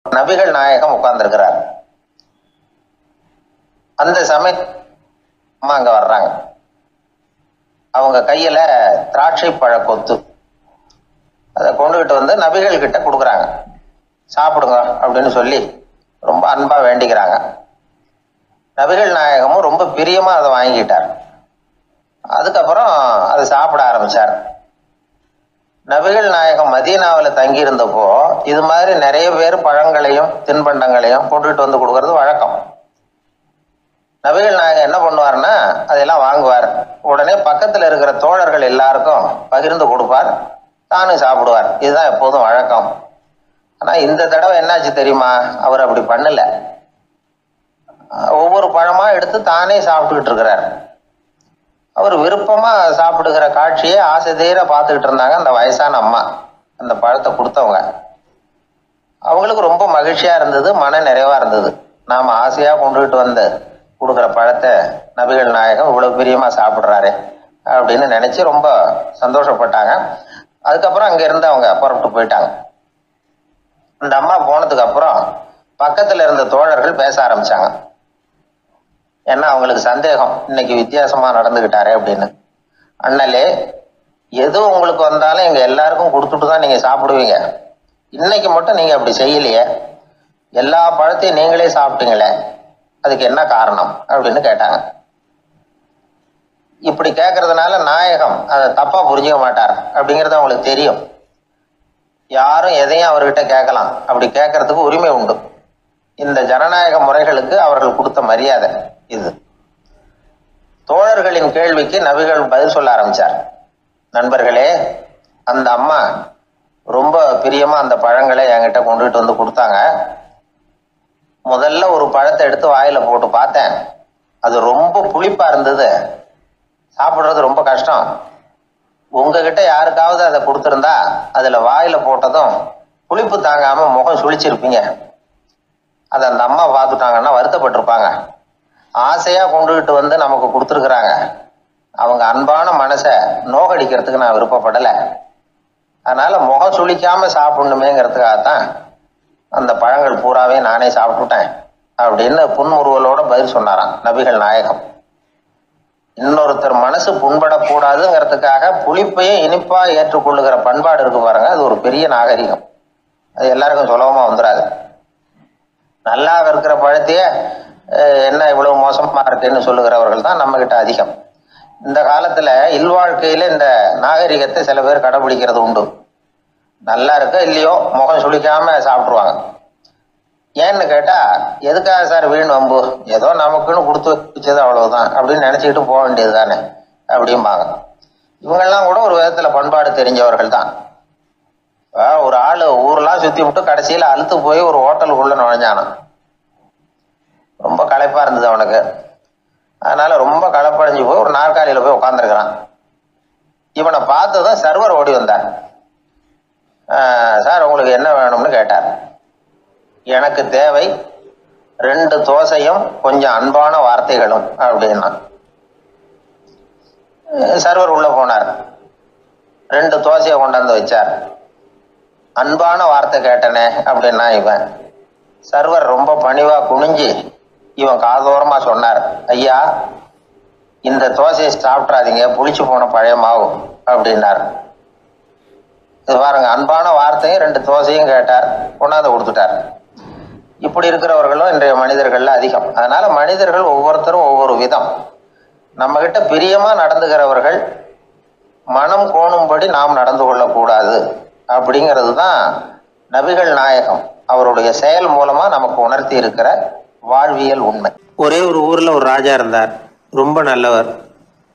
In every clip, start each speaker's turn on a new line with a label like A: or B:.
A: நபிகள் நாயகம் உட்கார்ந்துருக்கிறார். அந்த சமயம் அங்க வர்றாங்க. அவங்க கையில திராட்சை பழ கொத்து அதை கொண்டுகிட்டு வந்து நபிகள் கிட்ட கொடுக்குறாங்க. சாப்பிடுங்க அப்படின்னு சொல்லி ரொம்ப அன்பா வேண்டிக்கிறாங்க. நபிகள் நாயகமும் ரொம்ப பிரியமா அதை வாங்கிட்டார். அதுக்கப்புறம் அதை சாப்பிட ஆரம்பிச்சார். நபிகள் நாயகம் மதீனாவில் தங்கி இருந்தப்போ இது மாதிரி நிறைய பேர் பழங்களையும் தின்பண்டங்களையும் கொண்டுகிட்டு வந்து கொடுக்கறது வழக்கம். நபிகள் நாயகம் என்ன பண்ணுவார்னா அதெல்லாம் வாங்குவார். உடனே பக்கத்தில் இருக்கிற தோழர்கள் எல்லாருக்கும் பகிர்ந்து கொடுப்பார், தானும் சாப்பிடுவார். இதுதான் எப்போதும் வழக்கம். ஆனால் இந்த தடவை என்னாச்சு தெரியுமா? அவர் அப்படி பண்ணல. ஒவ்வொரு பழமா எடுத்து தானே சாப்பிட்டுக்கிட்டு இருக்கிறார். அவர் விருப்பமா சாப்பிடுகிற காட்சியை ஆசை தீர பார்த்துக்கிட்டு இருந்தாங்க அந்த வயசான அம்மா, அந்த பழத்தை கொடுத்தவங்க. அவங்களுக்கு ரொம்ப மகிழ்ச்சியா இருந்தது, மன நிறைவா இருந்தது. நாம ஆசையா கொண்டுகிட்டு வந்து கொடுக்குற பழத்தை நபிகள் நாயகம் இவ்வளவு பிரியமா சாப்பிட்றாரு அப்படின்னு நினைச்சு ரொம்ப சந்தோஷப்பட்டாங்க. அதுக்கப்புறம் அங்க இருந்து அவங்க புறப்பட்டு போயிட்டாங்க. அந்த அம்மா போனதுக்கு அப்புறம் பக்கத்துல இருந்த தோழர்கள் பேச ஆரம்பிச்சாங்க. ஏன்னா அவங்களுக்கு சந்தேகம், இன்னைக்கு வித்தியாசமா நடந்துகிட்டாரே அப்படின்னு. அண்ணலே, எது உங்களுக்கு வந்தாலும் எங்க எல்லாருக்கும் கொடுத்துட்டு தான் நீங்க சாப்பிடுவீங்க. இன்னைக்கு மட்டும் நீங்க அப்படி செய்யலையே, எல்லா பழத்தையும் நீங்களே சாப்பிட்டீங்களே, அதுக்கு என்ன காரணம் அப்படின்னு கேட்டாங்க. இப்படி கேட்கறதுனால நாயகம் அதை தப்பா புரிஞ்சுக்க மாட்டார் அப்படிங்கிறது அவங்களுக்கு தெரியும். யாரும் எதையும் அவர்கிட்ட கேட்கலாம், அப்படி கேட்கறதுக்கு உரிமை உண்டு. இந்த ஜனநாயக முறைகளுக்கு அவர்கள் கொடுத்த மரியாதை இது. தோழர்களின் கேள்விக்கு நபிகள் பதில் சொல்ல ஆரம்பிச்சார். நண்பர்களே, அந்த அம்மா ரொம்ப பிரியமா அந்த பழங்களை என்கிட்ட கொண்டுகிட்டு வந்து கொடுத்தாங்க. முதல்ல ஒரு பழத்தை எடுத்து வாயில போட்டு பார்த்தேன், அது ரொம்ப புளிப்பா இருந்தது, சாப்பிடுறது ரொம்ப கஷ்டம். உங்ககிட்ட யாருக்காவது அதை கொடுத்துருந்தா அதுல வாயில போட்டதும் புளிப்பு தாங்காம முகம் சுழிச்சிருப்பீங்க. அதை அந்த அம்மா பார்த்துட்டாங்கன்னா வருத்தப்பட்டிருப்பாங்க. ஆசையா கொண்டுகிட்டு வந்து நமக்கு கொடுத்துருக்குறாங்க, அவங்க அன்பான மனசை நோகடிக்கிறதுக்கு நான் விருப்பப்படலை. அதனால முகம் சுழிக்காம சாப்பிடணுமேங்கிறதுக்காகத்தான் அந்த பழங்கள் பூராவே நானே சாப்பிட்டுட்டேன் அப்படின்னு புன்முறுவலோட பதில் சொன்னாராம் நபிகள் நாயகம். இன்னொருத்தர் மனசு புண்படக்கூடாதுங்கிறதுக்காக புளிப்பையும் இனிப்பா ஏற்றுக்கொள்ளுகிற பண்பாடு இருக்கு பாருங்க, அது ஒரு பெரிய நாகரிகம். அது எல்லாருக்கும் சுலபமா வந்துடாது. நல்லா இருக்கிற பழத்தையே என்ன இவ்வளவு மோசமா இருக்குன்னு சொல்லுகிறவர்கள் தான் நம்ம கிட்ட அதிகம். இந்த காலத்துல இல்வாழ்க்கையில இந்த நாகரிகத்தை சில பேர் கடைபிடிக்கிறது உண்டு. நல்லா இருக்க இல்லையோ முகம் சுளிக்காம சாப்பிடுவாங்க. ஏன்னு கேட்டா, எதுக்காக சார் வீண் வம்பு, ஏதோ நமக்குன்னு கொடுத்து வச்சது அவ்வளவுதான் அப்படின்னு நினைச்சுக்கிட்டு போக வேண்டியது தானே அப்படிம்பாங்க. இவங்கெல்லாம் கூட ஒரு விதத்துல பண்பாடு தெரிஞ்சவர்கள் தான். ஒரு ஆளு ஊரெல்லாம் சுத்தி விட்டு கடைசியில அழுத்து போய் ஒரு ஹோட்டலுக்குள்ள நுழைஞ்சானான். ரொம்ப களைப்பா இருந்தது அவனுக்கு. அதனால ரொம்ப களைப்படைஞ்சு போய் ஒரு நாற்காலியில போய் உட்காந்துருக்கிறான். இவனை பார்த்ததும் சர்வர் ஓடி வந்தார். சார் உங்களுக்கு என்ன வேணும்னு கேட்டார். எனக்கு தேவை 2 தோசையும் கொஞ்சம் அன்பான வார்த்தைகளும் அப்படின்னா. சர்வர் உள்ள போனார், 2 தோசையை கொண்டாந்து வச்சார். அன்பான வார்த்தை கேட்டனே அப்படின்னா இவன். சர்வர் ரொம்ப பணிவா குனிஞ்சு இவன் காதோரமா சொன்னார், ஐயா இந்த தோசையை சாப்பிட்றாதீங்க, புளிச்சு போன பழைய மாவு அப்படின்னார். இது பாருங்க, அன்பான வார்த்தையும் 2 தோசையும் கேட்டார், கொண்டாந்து கொடுத்துட்டார். இப்படி இருக்கிறவர்களும் இன்றைய மனிதர்கள்ல அதிகம். அதனால மனிதர்கள் ஒவ்வொருத்தரும் ஒவ்வொரு விதம். நம்ம கிட்ட பிரியமா நடந்துகிறவர்கள் மனம் கோணும்படி நாம் நடந்து கொள்ளக்கூடாது அப்படிங்கிறது தான் நபிகள் நாயகம் அவருடைய செயல் மூலமா நமக்கு உணர்த்தி இருக்கிற வாழ்வியல் உண்மை. ஒரே ஒரு ஊர்ல ஒரு ராஜா இருந்தார், ரொம்ப நல்லவர்.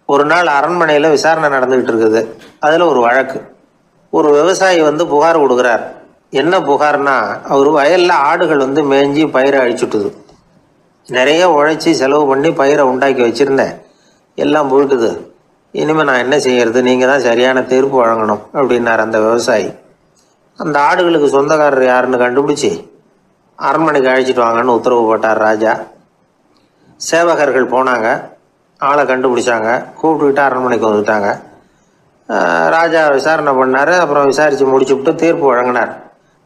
A: ஒரு நாள் அரண்மனையில விசாரணை நடந்துகிட்டு இருக்குது. அதுல ஒரு வழக்கு. ஒரு விவசாயி வந்து புகார் கொடுக்குறார். என்ன புகார்னா, அவர் வயல்ல ஆடுகள் வந்து மேய்ஞ்சி பயிரை அழிச்சுட்டுது. நிறைய உழைச்சி செலவு பண்ணி பயிரை உண்டாக்கி வச்சிருந்தேன், எல்லாம் புழுக்குது. இனிமே நான் என்ன செய்யறது, நீங்க தான் சரியான தீர்ப்பு வழங்கணும் அப்படின்னார் அந்த விவசாயி. அந்த ஆடுகளுக்கு சொந்தக்காரர் யாருன்னு கண்டுபிடிச்சி அரண்மனைக்கு அழைச்சிட்டு வாங்கன்னு உத்தரவு போட்டார் ராஜா. சேவகர்கள் போனாங்க, ஆளை கண்டுபிடிச்சாங்க, கூப்பிட்டுக்கிட்டு அரண்மனைக்கு வந்துட்டாங்க. ராஜா விசாரணை பண்ணார். அப்புறம் விசாரித்து முடிச்சுவிட்டு தீர்ப்பு வழங்கினார்.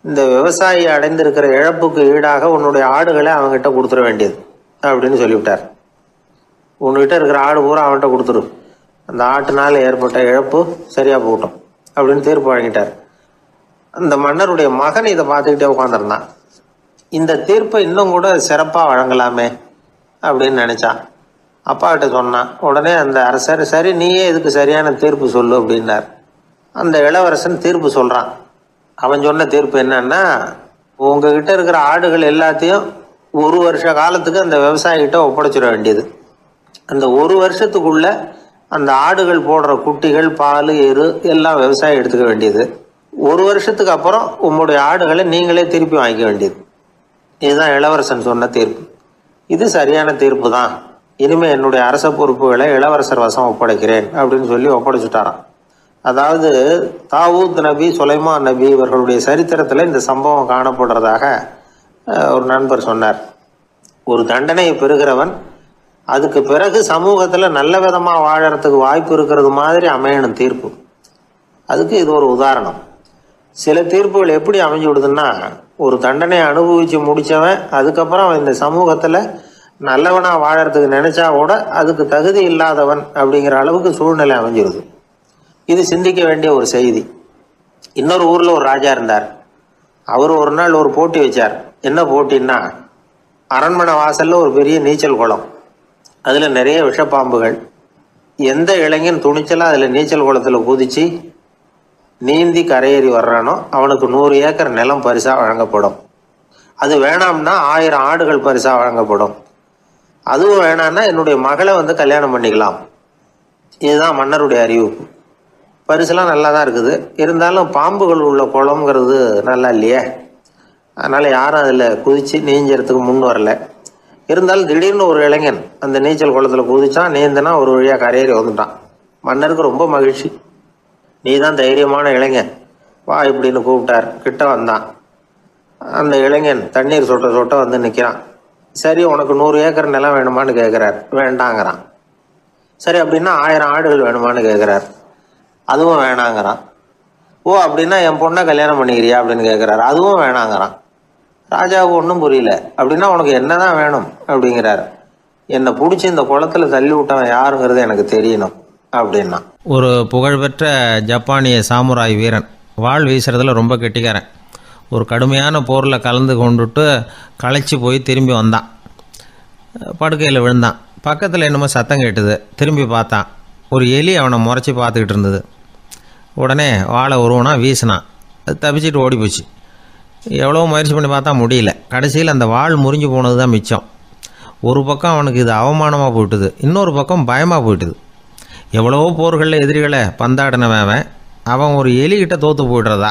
A: இந்த விவசாயி அடைந்திருக்கிற இழப்புக்கு ஈடாக உன்னுடைய ஆடுகளை அவங்ககிட்ட கொடுத்துட வேண்டியது அப்படின்னு சொல்லிவிட்டார். உன்கிட்ட இருக்கிற ஆடு பூரா அவன்கிட்ட கொடுத்துரு, அந்த ஆட்டுனால ஏற்பட்ட இழப்பு சரியா போகட்டும் அப்படின்னு தீர்ப்பு வழங்கிட்டார். அந்த மன்னருடைய மகன் இதை பார்த்துக்கிட்டே உட்காந்துருந்தான். இந்த தீர்ப்பை இன்னும் கூட சிறப்பாக வழங்கலாமே அப்படின்னு நினைச்சான். அப்பா கிட்ட சொன்னான். உடனே அந்த அரசர், சரி நீயே இதுக்கு சரியான தீர்ப்பு சொல்லு அப்படின்னார். அந்த இளவரசன் தீர்ப்பு சொல்றான். அவன் சொன்ன தீர்ப்பு என்னன்னா, உங்ககிட்ட இருக்கிற ஆடுகள் எல்லாத்தையும் 1 வருஷ காலத்துக்கு அந்த விவசாயிகிட்ட ஒப்படைச்சிட வேண்டியது. அந்த 1 வருஷத்துக்குள்ள அந்த ஆடுகள் போடுற குட்டிகள், பால், எரு எல்லாம் விவசாயி எடுத்துக்க வேண்டியது. 1 வருஷத்துக்கு அப்புறம் உங்களுடைய ஆடுகளை நீங்களே திருப்பி வாங்கிக்க வேண்டியது. இதுதான் இளவரசன் சொன்ன தீர்ப்பு. இது சரியான தீர்ப்பு தான். இனிமே என்னுடைய அரச பொறுப்புகளை இளவரசர் வசம் ஒப்படைக்கிறேன் அப்படின்னு சொல்லி ஒப்படைச்சுட்டாராம். அதாவது தாவூத் நபி, சுலைமான் நபி இவர்களுடைய சரித்திரத்தில் இந்த சம்பவம் காணப்படுறதாக ஒரு நண்பர் சொன்னார். ஒரு தண்டனையை பெறுகிறவன் அதுக்கு பிறகு சமூகத்தில் நல்ல விதமாக வாழறதுக்கு வாய்ப்பு இருக்கிறது மாதிரி அமையணும் தீர்ப்பு. அதுக்கு இது ஒரு உதாரணம். சில தீர்ப்புகள் எப்படி அமைஞ்சு விடுதுன்னா, ஒரு தண்டனையை அனுபவித்து முடித்தவன் அதுக்கப்புறம் இந்த சமூகத்தில் நல்லவனாக வாழறதுக்கு நினைச்சா கூட அதுக்கு தகுதி இல்லாதவன் அப்படிங்கிற அளவுக்கு சூழ்நிலை அமைஞ்சிருது. இது சிந்திக்க வேண்டிய ஒரு செய்தி. இன்னொரு ஊரில் ஒரு ராஜா இருந்தார். அவர் ஒரு நாள் ஒரு போட்டி வச்சார். என்ன போட்டின்னா, அரண்மனை வாசலில் ஒரு பெரிய நீச்சல் குளம், அதில் நிறைய விஷப்பாம்புகள். எந்த இளைஞன் துணிச்சலாக அதில் நீச்சல் குளத்தில் குதித்து நீந்தி கரையேறி வர்றானோ அவனுக்கு 100 ஏக்கர் நிலம் பரிசாக வழங்கப்படும். அது வேணாம்னா 1000 ஆடுகள் பரிசாக வழங்கப்படும். அதுவும் வேணான்னா என்னுடைய மகளை கல்யாணம் பண்ணிக்கலாம். இதுதான் மன்னருடைய அறிவிப்பு. பரிசுலாம் நல்லா தான் இருக்குது. இருந்தாலும் பாம்புகள் உள்ள குளம்ங்கிறது நல்லா இல்லையே. அதனால் யாரும் அதில் குதித்து நீஞ்சறதுக்கு முன் வரல. இருந்தாலும் திடீர்னு ஒரு இளைஞன் அந்த நீச்சல் குளத்தில் குதிச்சான். நீந்தனா ஒரு வழியாக கரையேறி வந்துட்டான். மன்னருக்கு ரொம்ப மகிழ்ச்சி. நீ தான் தைரியமான இளைஞன், வா இப்படின்னு கூப்பிட்டார். கிட்ட வந்தான். அந்த இளைஞன் தண்ணீர் சொட்ட சொட்ட வந்து நிற்கிறான். சரி, உனக்கு 100 ஏக்கர் நிலம் வேணுமான்னு கேட்குறார். வேண்டாங்கிறான். சரி, அப்படின்னா 1000 ஆடுகள் வேணுமான்னு கேட்குறார். அதுவும் வேணாங்கிறான். ஓ, அப்படின்னா என் பொண்ணை கல்யாணம் பண்ணிக்கிறியா அப்படின்னு கேட்குறாரு. அதுவும் வேணாங்கிறான். ராஜாவுக்கு ஒன்றும் புரியல. அப்படின்னா உனக்கு என்னதான் வேணும் அப்படிங்கிறாரு. என்னை பிடிச்சி இந்த குளத்துல தள்ளி விட்டவன் யாருங்கிறது எனக்கு தெரியணும் அப்படின்னா.
B: ஒரு புகழ்பெற்ற ஜப்பானிய சாமுராய் வீரன், வாள் வீசுறதுல ரொம்ப கெட்டிக்காரன். ஒரு கடுமையான போரில் கலந்து கொண்டுட்டு களைச்சி போய் திரும்பி வந்தான். படுக்கையில் விழுந்தான். பக்கத்தில் என்னமோ சத்தம் கேட்டுது. திரும்பி பார்த்தான். ஒரு எலி அவனை முறைச்சி பார்த்துக்கிட்டு இருந்தது. உடனே வாழை உருவனா வீசினான். அது தப்பிச்சிட்டு ஓடி போச்சு. எவ்வளோ முயற்சி பண்ணி பார்த்தா முடியல. கடைசியில் அந்த வாள் முறிஞ்சு போனது தான் மிச்சம். ஒரு பக்கம் அவனுக்கு இது அவமானமாக போயிட்டுது, இன்னொரு பக்கம் பயமாக போயிட்டுது. எவ்வளவோ போர்களில் எதிரிகளை பந்தாடினவன் அவன் ஒரு எலிகிட்ட தோற்று போய்டுறதா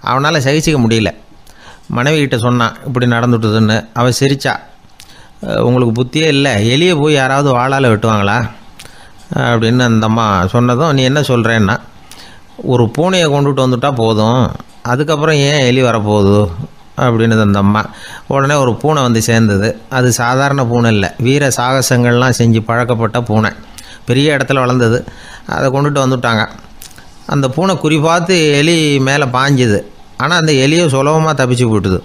B: அவனால் சகிச்சிக்க முடியல. மனைவிகிட்ட சொன்னான் இப்படி நடந்துட்டுதுன்னு. அவள் சிரிச்சா. உங்களுக்கு புத்தியே இல்லை, எலியை போய் யாராவது வாளால் வெட்டுவாங்களா அப்படின்னு அந்த அம்மா சொன்னதும், நீ என்ன சொல்கிறேன்னா, ஒரு பூனையை கொண்டுட்டு வந்துட்டால் போதும், அதுக்கப்புறம் ஏன் எலி வரப்போகுது அப்படின்னு அந்த அம்மா. உடனே ஒரு பூனை வந்து சேர்ந்தது. அது சாதாரண பூனை இல்லை, வீர சாகசங்கள்லாம் செஞ்சு பழக்கப்பட்ட பூனை. பெரிய இடத்துல வளர்ந்தது. அதை கொண்டுட்டு வந்துட்டாங்க. அந்த பூனை குறி பார்த்து எலி மேலே பாஞ்சுது. ஆனால் அந்த எலியை சுலபமாக தப்பிச்சு போயிட்டுது.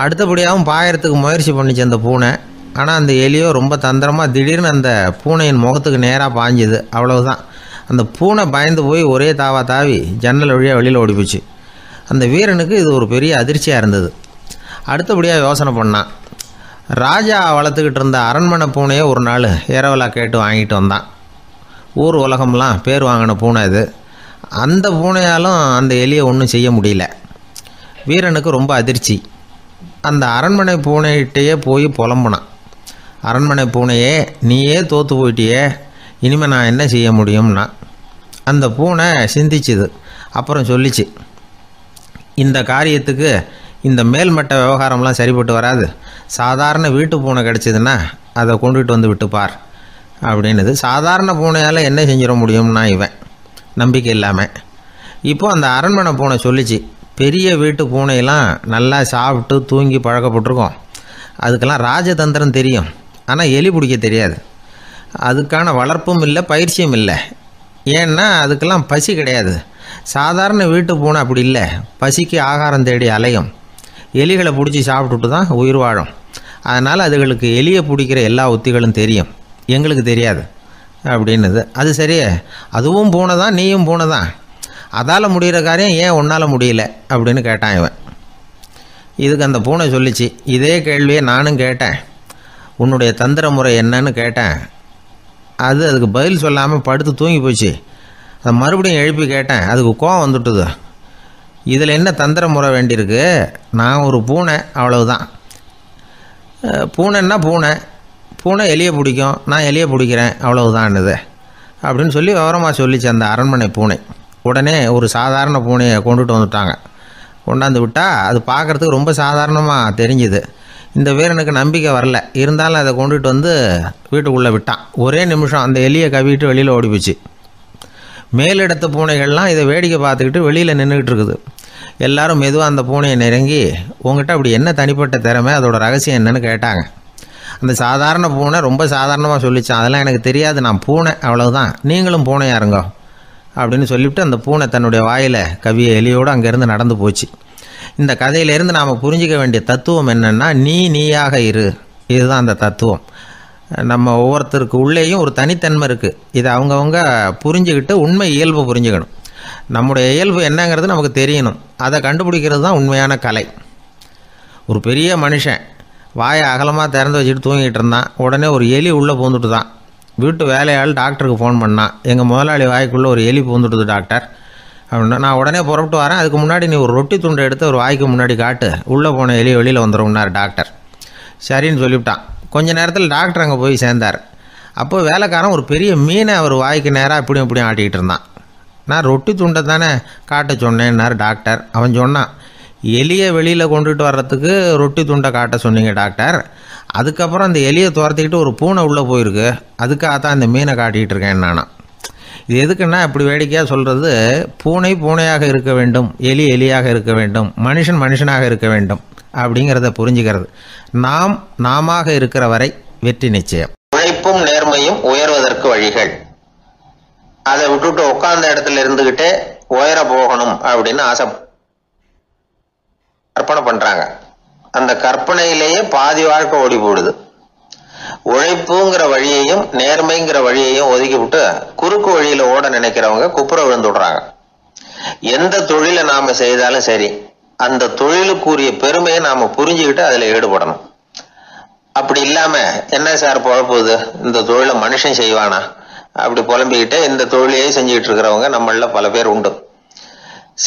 B: அடுத்தபடியாகவும் பாயறதுக்கு முயற்சி பண்ணிச்சு அந்த பூனை. ஆனால் அந்த எலியோ ரொம்ப தந்திரமாக திடீர்னு அந்த பூனையின் முகத்துக்கு நேராக பாஞ்சுது. அவ்வளவுதான். அந்த பூனை பயந்து போய் ஒரே தாவா தாவி ஜன்னல் வழியாக வெளியில் ஓடி போச்சு. அந்த வீரனுக்கு இது ஒரு பெரிய அதிர்ச்சியாக இருந்தது. அடுத்தபடியாக யோசனை பண்ணான். ராஜா வளர்த்துக்கிட்டு இருந்த அரண்மனை பூனையை ஒரு நாள் ஏரவலா கேட்டு வாங்கிட்டு வந்தான். ஊர் உலகம்லாம் பேர் வாங்கின பூனை இது. அந்த பூனையாலும் அந்த எலியை ஒன்றும் செய்ய முடியல. வீரனுக்கு ரொம்ப அதிர்ச்சி. அந்த அரண்மனை பூனைகிட்டையே போய் புலம்புனான். அரண்மனை பூனையே, நீயே தோற்று போயிட்டியே, இனிமேல் நான் என்ன செய்ய முடியும்னா. அந்த பூனை சிந்திச்சுது. அப்புறம் சொல்லிச்சு, இந்த காரியத்துக்கு இந்த மேல்மட்ட விவகாரம்லாம் சரிப்பட்டு வராது. சாதாரண வீட்டு பூனை கிடச்சிதுன்னா அதை கொண்டுகிட்டு வந்து விட்டுப்பார் அப்படின்னுது. சாதாரண பூனையால் என்ன செஞ்சிட முடியும்னா இவன் நம்பிக்கை இல்லாமல். இப்போ அந்த அரண்மனை பூனை சொல்லிச்சு, பெரிய வீட்டு பூனையெல்லாம் நல்லா சாப்பிட்டு தூங்கி பழக்கப்பட்டிருக்கோம். அதுக்கெல்லாம் ராஜதந்திரம் தெரியும், ஆனால் எலி பிடிக்க தெரியாது. அதுக்கான வளர்ப்பும் இல்லை, பயிற்சியும் இல்லை. ஏன்னா அதுக்கெல்லாம் பசி கிடையாது. சாதாரண வீட்டு பூனை அப்படி இல்லை, பசிக்கு ஆகாரம் தேடி அலையும், எலிகளை பிடிச்சி சாப்பிட்டுட்டு தான் உயிர் வாழும். அதனால் அதுகளுக்கு எலியை பிடிக்கிற எல்லா உத்திகளும் தெரியும், எங்களுக்கு தெரியாது அப்படின்னுது. அது சரியே, அதுவும் பூனை தான், நீயும் பூனை தான், அதால் முடிகிற காரியம் ஏன் உன்னால் முடியல அப்படின்னு கேட்டான் இவன். இதுக்கு அந்த பூனை சொல்லிச்சு, இதே கேள்வியை நானும் கேட்டேன், உன்னுடைய தந்திர முறை என்னன்னு கேட்டேன். அதுக்கு பதில் சொல்லாமல் படுத்து தூங்கி போச்சு. அதை மறுபடியும் எழுப்பி கேட்டேன், அதுக்கு கோவம் வந்துட்டுது. இதில் என்ன தந்திர முறை வேண்டியிருக்கு, நான் ஒரு பூனை அவ்வளவுதான். பூனைன்னா பூனை, பூனை எலியை பிடிக்கும், நான் எலியை பிடிக்கிறேன் அவ்வளவுதான்னுது அப்படின்னு சொல்லி விவரமாக சொல்லிச்சு அந்த அரண்மனை பூனை. உடனே ஒரு சாதாரண பூனையை கொண்டுட்டு வந்துட்டாங்க. கொண்டாந்து விட்டால் அது பார்க்குறதுக்கு ரொம்ப சாதாரணமாக தெரிஞ்சுது. இந்த வீரனுக்கு நம்பிக்கை வரல, இருந்தாலும் அதை கொண்டுட்டு வந்து வீட்டுக்குள்ளே விட்டான். ஒரே நிமிஷம் அந்த எலியை கவிட்டு வெளியில் ஓடிப்போச்சு. மேலிடத்து பூனைகள்லாம் இதை வேடிக்கை பார்த்துக்கிட்டு வெளியில் நின்றுக்கிட்டு இருக்குது. எல்லாரும் மெதுவாக அந்த பூனையை நெருங்கி, உங்ககிட்ட அப்படி என்ன தனிப்பட்ட திறமை, அதோட ரகசியம் என்னன்னு கேட்டாங்க. அந்த சாதாரண பூனை ரொம்ப சாதாரணமாக சொல்லிச்சான், அதெல்லாம் எனக்கு தெரியாது, நான் பூனை அவ்வளவுதான், நீங்களும் பூனையாக இருங்கோ அப்படின்னு சொல்லிவிட்டு அந்த பூனை தன்னுடைய வாயில் கவிய எலியோடு அங்கேருந்து நடந்து போச்சு. இந்த கதையிலேருந்து நாம் புரிஞ்சிக்க வேண்டிய தத்துவம் என்னென்னா, நீயாக இரு, இதுதான் அந்த தத்துவம். நம்ம ஒவ்வொருத்தருக்கு உள்ளேயும் ஒரு தனித்தன்மை இருக்குது. இதை அவங்கவுங்க புரிஞ்சுக்கிட்டு உண்மை இயல்பு புரிஞ்சுக்கணும். நம்முடைய இயல்பு என்னங்கிறது நமக்கு தெரியணும். அதை கண்டுபிடிக்கிறது தான் உண்மையான கலை. ஒரு பெரிய மனுஷன் வாயை அகலமாக திறந்து வச்சுட்டு தூங்கிட்டு இருந்தான். உடனே ஒரு எலி உள்ளே பூந்துட்டு தான். வீட்டு வேலையாள் டாக்டருக்கு ஃபோன் பண்ணான், எங்கள் முதலாளி வாய்க்குள்ளே ஒரு எலி பூந்துட்டுது டாக்டர் அப்படின்னா. நான் உடனே புறப்பட்டு வரேன், அதுக்கு முன்னாடி நீ ஒரு ரொட்டி துண்டை எடுத்து ஒரு வாய்க்கு முன்னாடி காட்டு, உள்ளே போன எலி வெளியில் வந்துடும்னார் டாக்டர். சரின்னு சொல்லிவிட்டான். கொஞ்ச நேரத்தில் டாக்டர் அங்கே போய் சேர்ந்தார். அப்போ வேலைக்காரன் ஒரு பெரிய மீனை அவர் வாய்க்கு நேராக இப்படியும் இப்படியும் ஆட்டிக்கிட்டு இருந்தான். நான் ரொட்டி துண்டை தானே காட்ட சொன்னேன்னார் டாக்டர். அவன் சொன்னான், எலியை வெளியில் கொண்டுட்டு வர்றதுக்கு ரொட்டி துண்டை காட்ட சொன்னீங்க டாக்டர், அதுக்கப்புறம் அந்த எலியை துரத்திக்கிட்டு ஒரு பூனை உள்ளே போயிருக்கு, அதுக்காக தான் இந்த மீனை காட்டிக்கிட்டு இருக்கேன் நானா. இது எதுக்குன்னா, இப்படி வேடிக்கையாக சொல்கிறது, பூனை பூனையாக இருக்க வேண்டும், எலி எலியாக இருக்க வேண்டும், மனுஷன் மனுஷனாக இருக்க வேண்டும் அப்படிங்கிறத புரிஞ்சுக்கிறது. நாம இருக்கிற வரை வெற்றி நிச்சயம்.
A: உழைப்பும் நேர்மையும் உயர்வதற்கு வழிகள். அதை விட்டுட்டு உட்கார்ந்த இடத்துல இருந்துகிட்டே உயர போகணும் அப்படின்னு ஆசை கற்பனை பண்றாங்க. அந்த கற்பனையிலேயே பாதி வாழ்க்கை ஓடி போடுது. உழைப்புங்கிற வழியையும் நேர்மைங்கிற வழியையும் ஒதுக்கி விட்டு குறுக்கு வழியில ஓட நினைக்கிறவங்க குப்புற விழுந்து விடுறாங்க. எந்த தொழிலை நாம செய்தாலும் சரி, அந்த தொழிலுக்குரிய பெருமையை நாம புரிஞ்சுக்கிட்டு அதுல ஈடுபடணும். அப்படி இல்லாம, என்ன சார் பொழப்புது, இந்த தொழிலை மனுஷன் செய்வானா அப்படி புலம்பிக்கிட்டே இந்த தொழிலையே செஞ்சுக்கிட்டு இருக்கிறவங்க நம்மள பல பேர் உண்டு.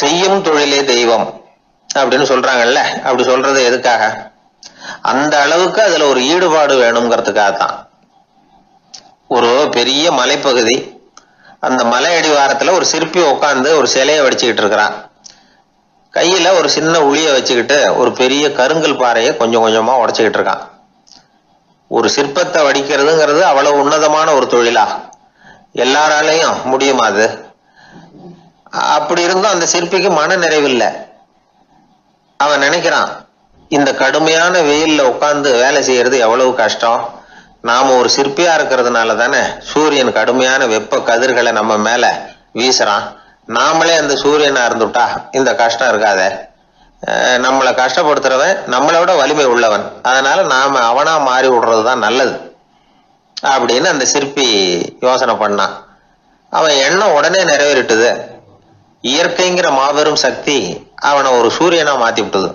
A: செய்யும் தொழிலே தெய்வம் அப்படின்னு சொல்றாங்கல்ல, அப்படி சொல்றது எதுக்காக? அந்த அளவுக்கு அதுல ஒரு ஈடுபாடு வேணுங்கிறதுக்காகத்தான். ஒரு பெரிய மலைப்பகுதி, அந்த மலை அடிவாரத்துல ஒரு சிற்பி உட்காந்து ஒரு சிலையை வடிச்சுக்கிட்டு இருக்கிறான். கையில ஒரு சின்ன உளிய வச்சுக்கிட்டு ஒரு பெரிய கருங்கல் பாறையை கொஞ்சம் கொஞ்சமா உடைச்சுக்கிட்டு இருக்கான். ஒரு சிற்பத்தை வடிக்கிறதுங்கிறது அவ்வளவு உன்னதமான ஒரு தொழிலா? எல்லாராலையும் முடியுமா அது? அப்படி இருந்தும் அந்த சிற்பிக்கு மன நிறைவில்லை. அவன் நினைக்கிறான், இந்த கடுமையான வெயில்ல உட்கார்ந்து வேலை செய்யறது எவ்வளவு கஷ்டம். நாம ஒரு சிற்பியா இருக்கிறதுனால தானே சூரியன் கடுமையான வெப்ப கதிர்களை நம்ம மேல வீசுறான். நாமளே அந்த சூரியனா இருந்துட்டா இந்த கஷ்டம் இருக்காதே. நம்மளை கஷ்டப்படுத்துறவன் நம்மளை விட வலிமை உள்ளவன், அதனால நாம அவனா மாறி விடுறதுதான் நல்லது அப்படின்னு அந்த சிற்பி யோசனை பண்ணான். அவன் எண்ணம் உடனே நிறைவேறிட்டுது. இயற்கைங்கிற மாபெரும் சக்தி அவனை ஒரு சூரியனா மாத்தி விட்டது.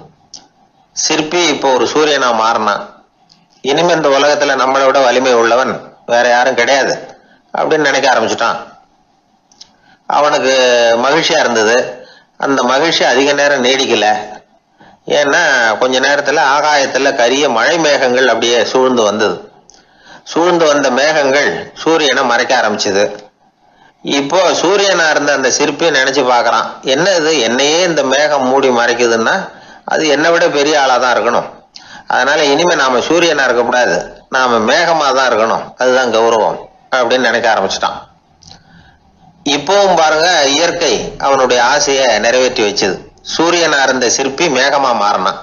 A: சிற்பி இப்போ ஒரு சூரியனா மாறினான். இனிமே இந்த உலகத்துல நம்மளை விட வலிமை உள்ளவன் வேற யாரும் கிடையாது அப்படின்னு நினைக்க ஆரம்பிச்சுட்டான். அவனுக்கு மகிழ்ச்சியா இருந்தது. அந்த மகிழ்ச்சி அதிக நேரம் நீடிக்கல. ஏன்னா கொஞ்ச நேரத்துல ஆகாயத்துல கரிய மழை மேகங்கள் அப்படியே சூழ்ந்து வந்தது. சூழ்ந்து வந்த மேகங்கள் சூரியனை மறைக்க ஆரம்பிச்சது. இப்போ சூரியனா இருந்த அந்த சிற்பி நினைச்சு பாக்குறான், என்ன இது, என்னையே இந்த மேகம் மூடி மறைக்குதுன்னா அது என்னை விட பெரிய ஆளாதான் இருக்கணும். அதனால இனிமே நாம சூரியனா இருக்கக்கூடாது, நாம மேகமா தான் இருக்கணும், அதுதான் கௌரவம் அப்படின்னு நினைக்க ஆரம்பிச்சிட்டான். இப்பவும் பாருங்க, இயற்கை அவனுடைய ஆசையை நிறைவேற்றி வச்சது. சூரியனா இருந்த சிற்பி மேகமா மாறினான்.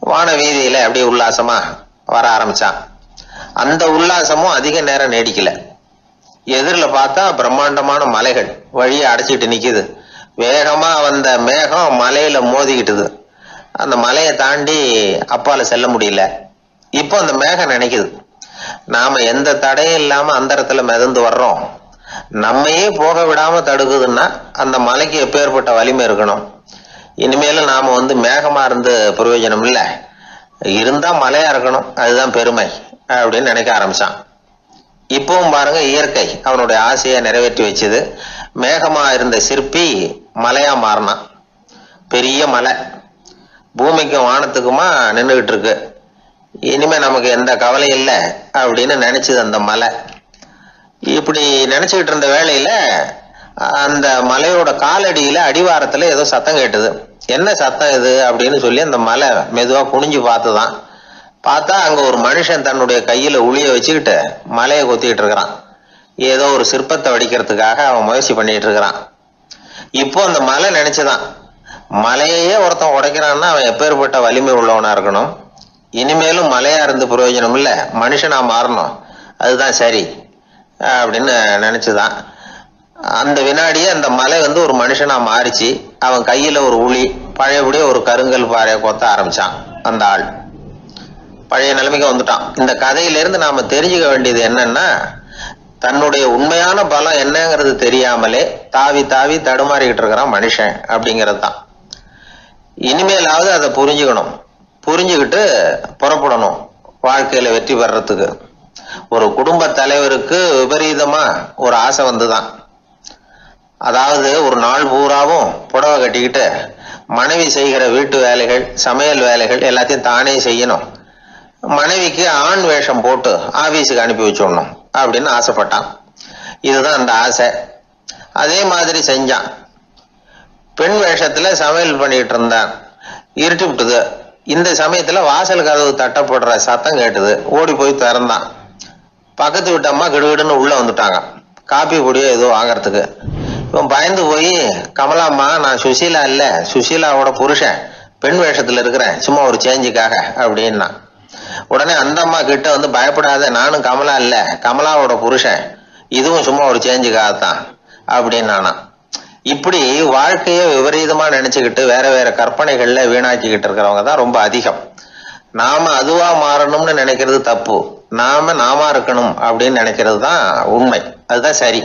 A: வான வீதியில அப்படியே உல்லாசமா வர ஆரம்பிச்சான். அந்த உல்லாசமும் அதிக நேரம் நீடிக்கல. எதிரில பார்த்தா பிரம்மாண்டமான மலைகள் வழியை அடைச்சிட்டு நிக்குது. வேகமா வந்த மேகம் மலையில மோதிக்கிட்டுது. அந்த மலையை தாண்டி அப்பால செல்ல முடியல. இப்போ அந்த மேகம் நினைக்குது, நாம எந்த தடையும் இல்லாம அந்த இடத்துல மிதந்து வர்றோம், நம்மையே போக விடாம தடுக்குதுன்னா அந்த மலைக்கு எப்பேற்பட்ட வலிமை இருக்கணும். இனிமேலும் நாம மேகமா இருந்து பிரயோஜனம் இல்லை, இருந்தா மலையா இருக்கணும், அதுதான் பெருமை அப்படின்னு நினைக்க ஆரம்பிச்சான். இப்பவும் பாருங்க, இயற்கை அவனுடைய ஆசையை நிறைவேற்றி வச்சது. மேகமா இருந்த சிற்பி மலையா மாறினான். பெரிய மலை பூமிக்கும் வானத்துக்குமா நின்றுகிட்டு இருக்கு. இனிமே நமக்கு எந்த கவலை இல்லை அப்படின்னு நினைச்சது அந்த மலை. இப்படி நினைச்சுக்கிட்டு இருந்த வேளையில அந்த மலையோட காலடியில அடிவாரத்துல ஏதோ சத்தம் கேட்டுது. என்ன சத்தம் இது அப்படின்னு சொல்லி அந்த மலை மெதுவா குனிஞ்சு பார்த்துதான். பார்த்தா அங்க ஒரு மனுஷன் தன்னுடைய கையில உளிய வச்சுக்கிட்டு மலையை கொத்திக்கிட்டு இருக்கிறான். ஏதோ ஒரு சிற்பத்தை வடிக்கிறதுக்காக அவன் முயற்சி பண்ணிட்டு இருக்கிறான். இப்போ அந்த மலை நினைச்சுதான், மலையே ஒருத்தன் உடைக்கிறான்னா அவன் எப்பேற்பட்ட வலிமை உள்ளவனா இருக்கணும். இனிமேலும் மலையா இருந்து பிரயோஜனம் இல்லை, மனுஷனா மாறணும், அதுதான் சரி அப்படின்னு நினைச்சுதான். அந்த வினாடியே அந்த மலை ஒரு மனுஷனா மாறிச்சு. அவன் கையில ஒரு உளி, பழையபடியே ஒரு கருங்கல் பாறையை கொத்த ஆரம்பிச்சான். அந்த ஆள் பழைய நிலைமைக்கு வந்துட்டான். இந்த கதையிலிருந்து நாம தெரிஞ்சுக்க வேண்டியது என்னன்னா, தன்னுடைய உண்மையான பலம் என்னங்கிறது தெரியாமலே தாவி தாவி தடுமாறிக்கிட்டு இருக்கிறான் மனுஷன் அப்படிங்கிறது தான். இனிமேலாவது அதை புரிஞ்சுக்கணும், புரிஞ்சுக்கிட்டு புறப்படணும் வாழ்க்கையில வெற்றி பெறறதுக்கு. ஒரு குடும்ப தலைவருக்கு விபரீதமா ஒரு ஆசை வந்துதான். அதாவது ஒரு நாள் பூராவும் புடவை கட்டிக்கிட்டு மனைவி செய்கிற வீட்டு வேலைகள், சமையல் வேலைகள் எல்லாத்தையும் தானே செய்யணும், மனைவிக்கு ஆண் வேஷம் போட்டு ஆபீஸுக்கு அனுப்பி வச்சுடணும் அப்படின்னு ஆசைப்பட்டான். இதுதான் அந்த ஆசை. அதே மாதிரி செஞ்சான். பெண் வேஷத்துல சமையல் பண்ணிட்டு இருந்தான். இருட்டி விட்டுது. இந்த சமயத்துல வாசல் கதவு தட்டப்படுற சத்தம் கேட்டுது. ஓடி போய் திறந்தான். பக்கத்து வீட்டு அம்மா கிடுகிடுன்னு உள்ள வந்துட்டாங்க, காப்பி பொடியோ ஏதோ வாங்கறதுக்கு. இவன் பயந்து போய், கமலாம்மா, நான் சுசீலா இல்ல, சுசீலாவோட புருஷன், பெண் வேஷத்துல இருக்கிறேன், சும்மா ஒரு சேஞ்சுக்காக அப்படின்னா. உடனே அந்த அம்மா கிட்ட பயப்படாத, நானும் கமலா இல்ல, கமலாவோட புருஷன், இதுவும் சும்மா ஒரு சேஞ்சுக்காகத்தான் அப்படின்னானா. இப்படி வாழ்க்கைய விபரீதமா நினைச்சுக்கிட்டு வேற வேற கற்பனைகள்ல வீணாக்கிக்கிட்டு இருக்கிறவங்க தான் ரொம்ப அதிகம். நாம அதுவா மாறணும்னு நினைக்கிறது தப்பு, நாம இருக்கணும் அப்படின்னு நினைக்கிறது தான் உண்மை, அதுதான் சரி.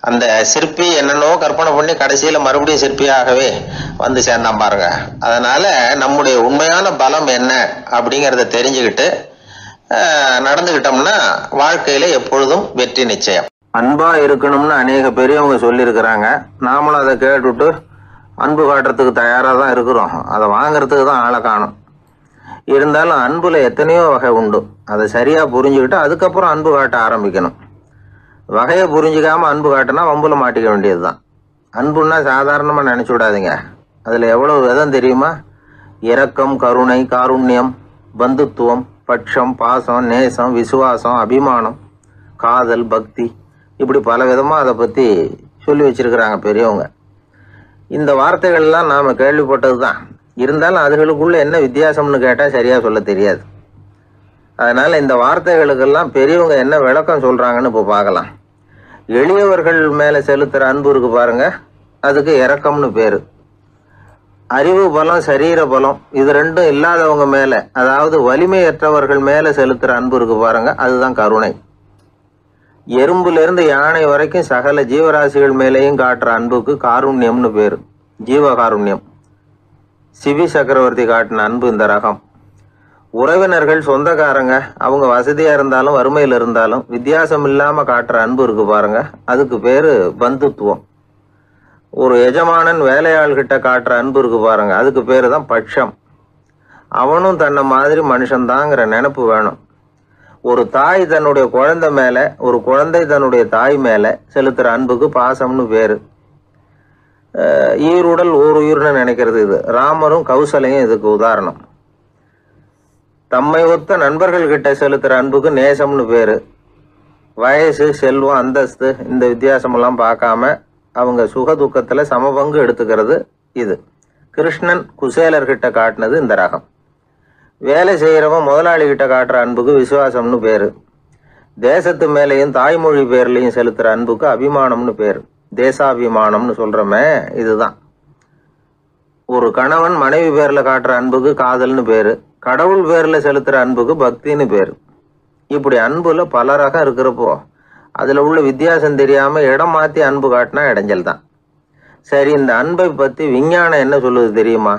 A: அந்த சிற்பி என்னென்னோ கற்பனை பண்ணி கடைசியில மறுபடியும் சிற்பியாகவே சேர்ந்தான் பாருங்க. அதனால நம்முடைய உண்மையான பலம் என்ன அப்படிங்கறத தெரிஞ்சுக்கிட்டு நடந்துகிட்டோம்னா வாழ்க்கையில எப்பொழுதும் வெற்றி நிச்சயம். அன்பா இருக்கணும்னு அநேக பெரியவங்க சொல்லியிருக்கிறாங்க. நாமளும் அதை கேட்டுட்டு அன்பு காட்டுறதுக்கு தயாரா தான் இருக்கிறோம். அதை வாங்கறதுக்கு தான் ஆளை காணும். இருந்தாலும் அன்புல எத்தனையோ வகை உண்டு. அதை சரியா புரிஞ்சுக்கிட்டு அதுக்கப்புறம் அன்பு காட்ட ஆரம்பிக்கணும். வகையை புரிஞ்சுக்காம அன்பு காட்டினா வம்புல மாட்டிக்க வேண்டியதுதான். அன்புன்னா சாதாரணமா நினைச்சு விடாதீங்க. அதுல எவ்வளவு விதம் தெரியுமா? இரக்கம், கருணை, காருண்யம், பந்துத்துவம், பட்சம், பாசம், நேசம், விசுவாசம், அபிமானம், காதல், பக்தி, இப்படி பல விதமா அதை பத்தி சொல்லி வச்சிருக்கிறாங்க பெரியவங்க. இந்த வார்த்தைகள்லாம் நாம கேள்விப்பட்டது தான். இருந்தாலும் அதுகளுக்குள்ள என்ன வித்தியாசம்னு கேட்டா சரியா சொல்ல தெரியாது. அதனால இந்த வார்த்தைகளுக்கெல்லாம் பெரியவங்க என்ன விளக்கம் சொல்றாங்கன்னு இப்போ பார்க்கலாம். எளியவர்கள் மேல செலுத்துற அன்பு இருக்கு பாருங்க, அதுக்கு இரக்கம்னு பேரு. அறிவு பலம், சரீர பலம், இது ரெண்டும் இல்லாதவங்க மேல, அதாவது வலிமையற்றவர்கள் மேல செலுத்துற அன்பு இருக்கு பாருங்க, அதுதான் கருணை. எறும்புல இருந்து யானை வரைக்கும் சகல ஜீவராசிகள் மேலேயும் காட்டுற அன்புக்கு காருண்யம்னு பேரு, ஜீவகாருண்யம். சிவி சக்கரவர்த்தி காட்டின அன்பு இந்த ரகம். உறவினர்கள், சொந்தக்காரங்க, அவங்க வசதியா இருந்தாலும் வறுமையில இருந்தாலும் வித்தியாசம் இல்லாம காட்டுற அன்பு இருக்கு பாருங்க, அதுக்கு பேரு பந்துத்துவம். ஒரு எஜமானன் வேலையாள்கிட்ட காட்டுற அன்பு இருக்கு பாருங்க, அதுக்கு பேரு தான் பட்சம். அவனும் தன்னை மாதிரி மனுஷன்தாங்கிற நினைப்பு வேணும். ஒரு தாய் தன்னுடைய குழந்தை மேல, ஒரு குழந்தை தன்னுடைய தாய் மேல செலுத்துற அன்புக்கு பாசம்னு பேரு. ஈருடல் ஓர் உயிர்னு நினைக்கிறது இது. ராமரும் கௌசலையும் இதுக்கு உதாரணம். தம்மை ஒத்த நண்பர்கள் கிட்ட செலுத்துற அன்புக்கு நேசம்னு பேரு. வயசு, செல்வம், அந்தஸ்து, இந்த வித்தியாசமெல்லாம் பார்க்காம அவங்க சுக துக்கத்துல சமபங்கு எடுத்துக்கிறது இது. கிருஷ்ணன் குசேலர்கிட்ட காட்டினது இந்த ரகம். வேலை செய்யறவன் முதலாளி கிட்ட காட்டுற அன்புக்கு விசுவாசம்னு பேரு. தேசத்து மேலையும் தாய்மொழி பேர்லையும் செலுத்துற அன்புக்கு அபிமானம்னு பேரு. தேசாபிமானம்னு சொல்றமே இதுதான். ஒரு கணவன் மனைவி பேர்ல காட்டுற அன்புக்கு காதல்னு பேரு, கடவுள் பேர்ல செலுத்துற அன்புக்கு பக்தின்னு பேரு. இப்படி அன்புல பல ரகம் இருக்கிறப்போ அதுல உள்ள வித்தியாசம் தெரியாம இடம் மாத்தி அன்பு காட்டினா இடைஞ்சல் தான். சரி, இந்த அன்பை பத்தி விஞ்ஞானம் என்ன சொல்லுது தெரியுமா?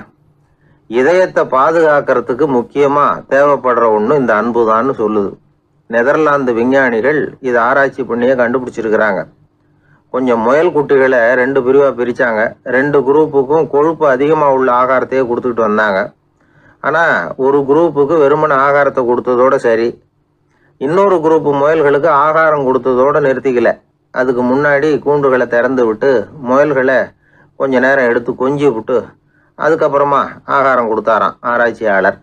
A: இதயத்தை பாதுகாக்கிறதுக்கு முக்கியமா தேவைப்படுற ஒண்ணு இந்த அன்பு தான்னு சொல்லுது. நெதர்லாந்து விஞ்ஞானிகள் இதை ஆராய்ச்சி பண்ணியே கண்டுபிடிச்சிருக்கிறாங்க. கொஞ்சம் முயல் குட்டிகளை 2 பிரிவா பிரிச்சாங்க. 2 குரூப்புக்கும் கொழுப்பு அதிகமா உள்ள ஆகாரத்தையே கொடுத்துக்கிட்டு வந்தாங்க. ஆனா ஒரு குரூப்புக்கு வெறுமன ஆகாரத்தை கொடுத்ததோட சரி, இன்னொரு குரூப் முயல்களுக்கு ஆகாரம் கொடுத்ததோட நிறுத்திக்கல. அதுக்கு முன்னாடி கூண்டுகளை திறந்து விட்டு முயல்களை கொஞ்ச நேரம் எடுத்து கொஞ்சி விட்டு அதுக்கப்புறமா ஆகாரம் கொடுத்தாராம் ஆராய்ச்சியாளர்.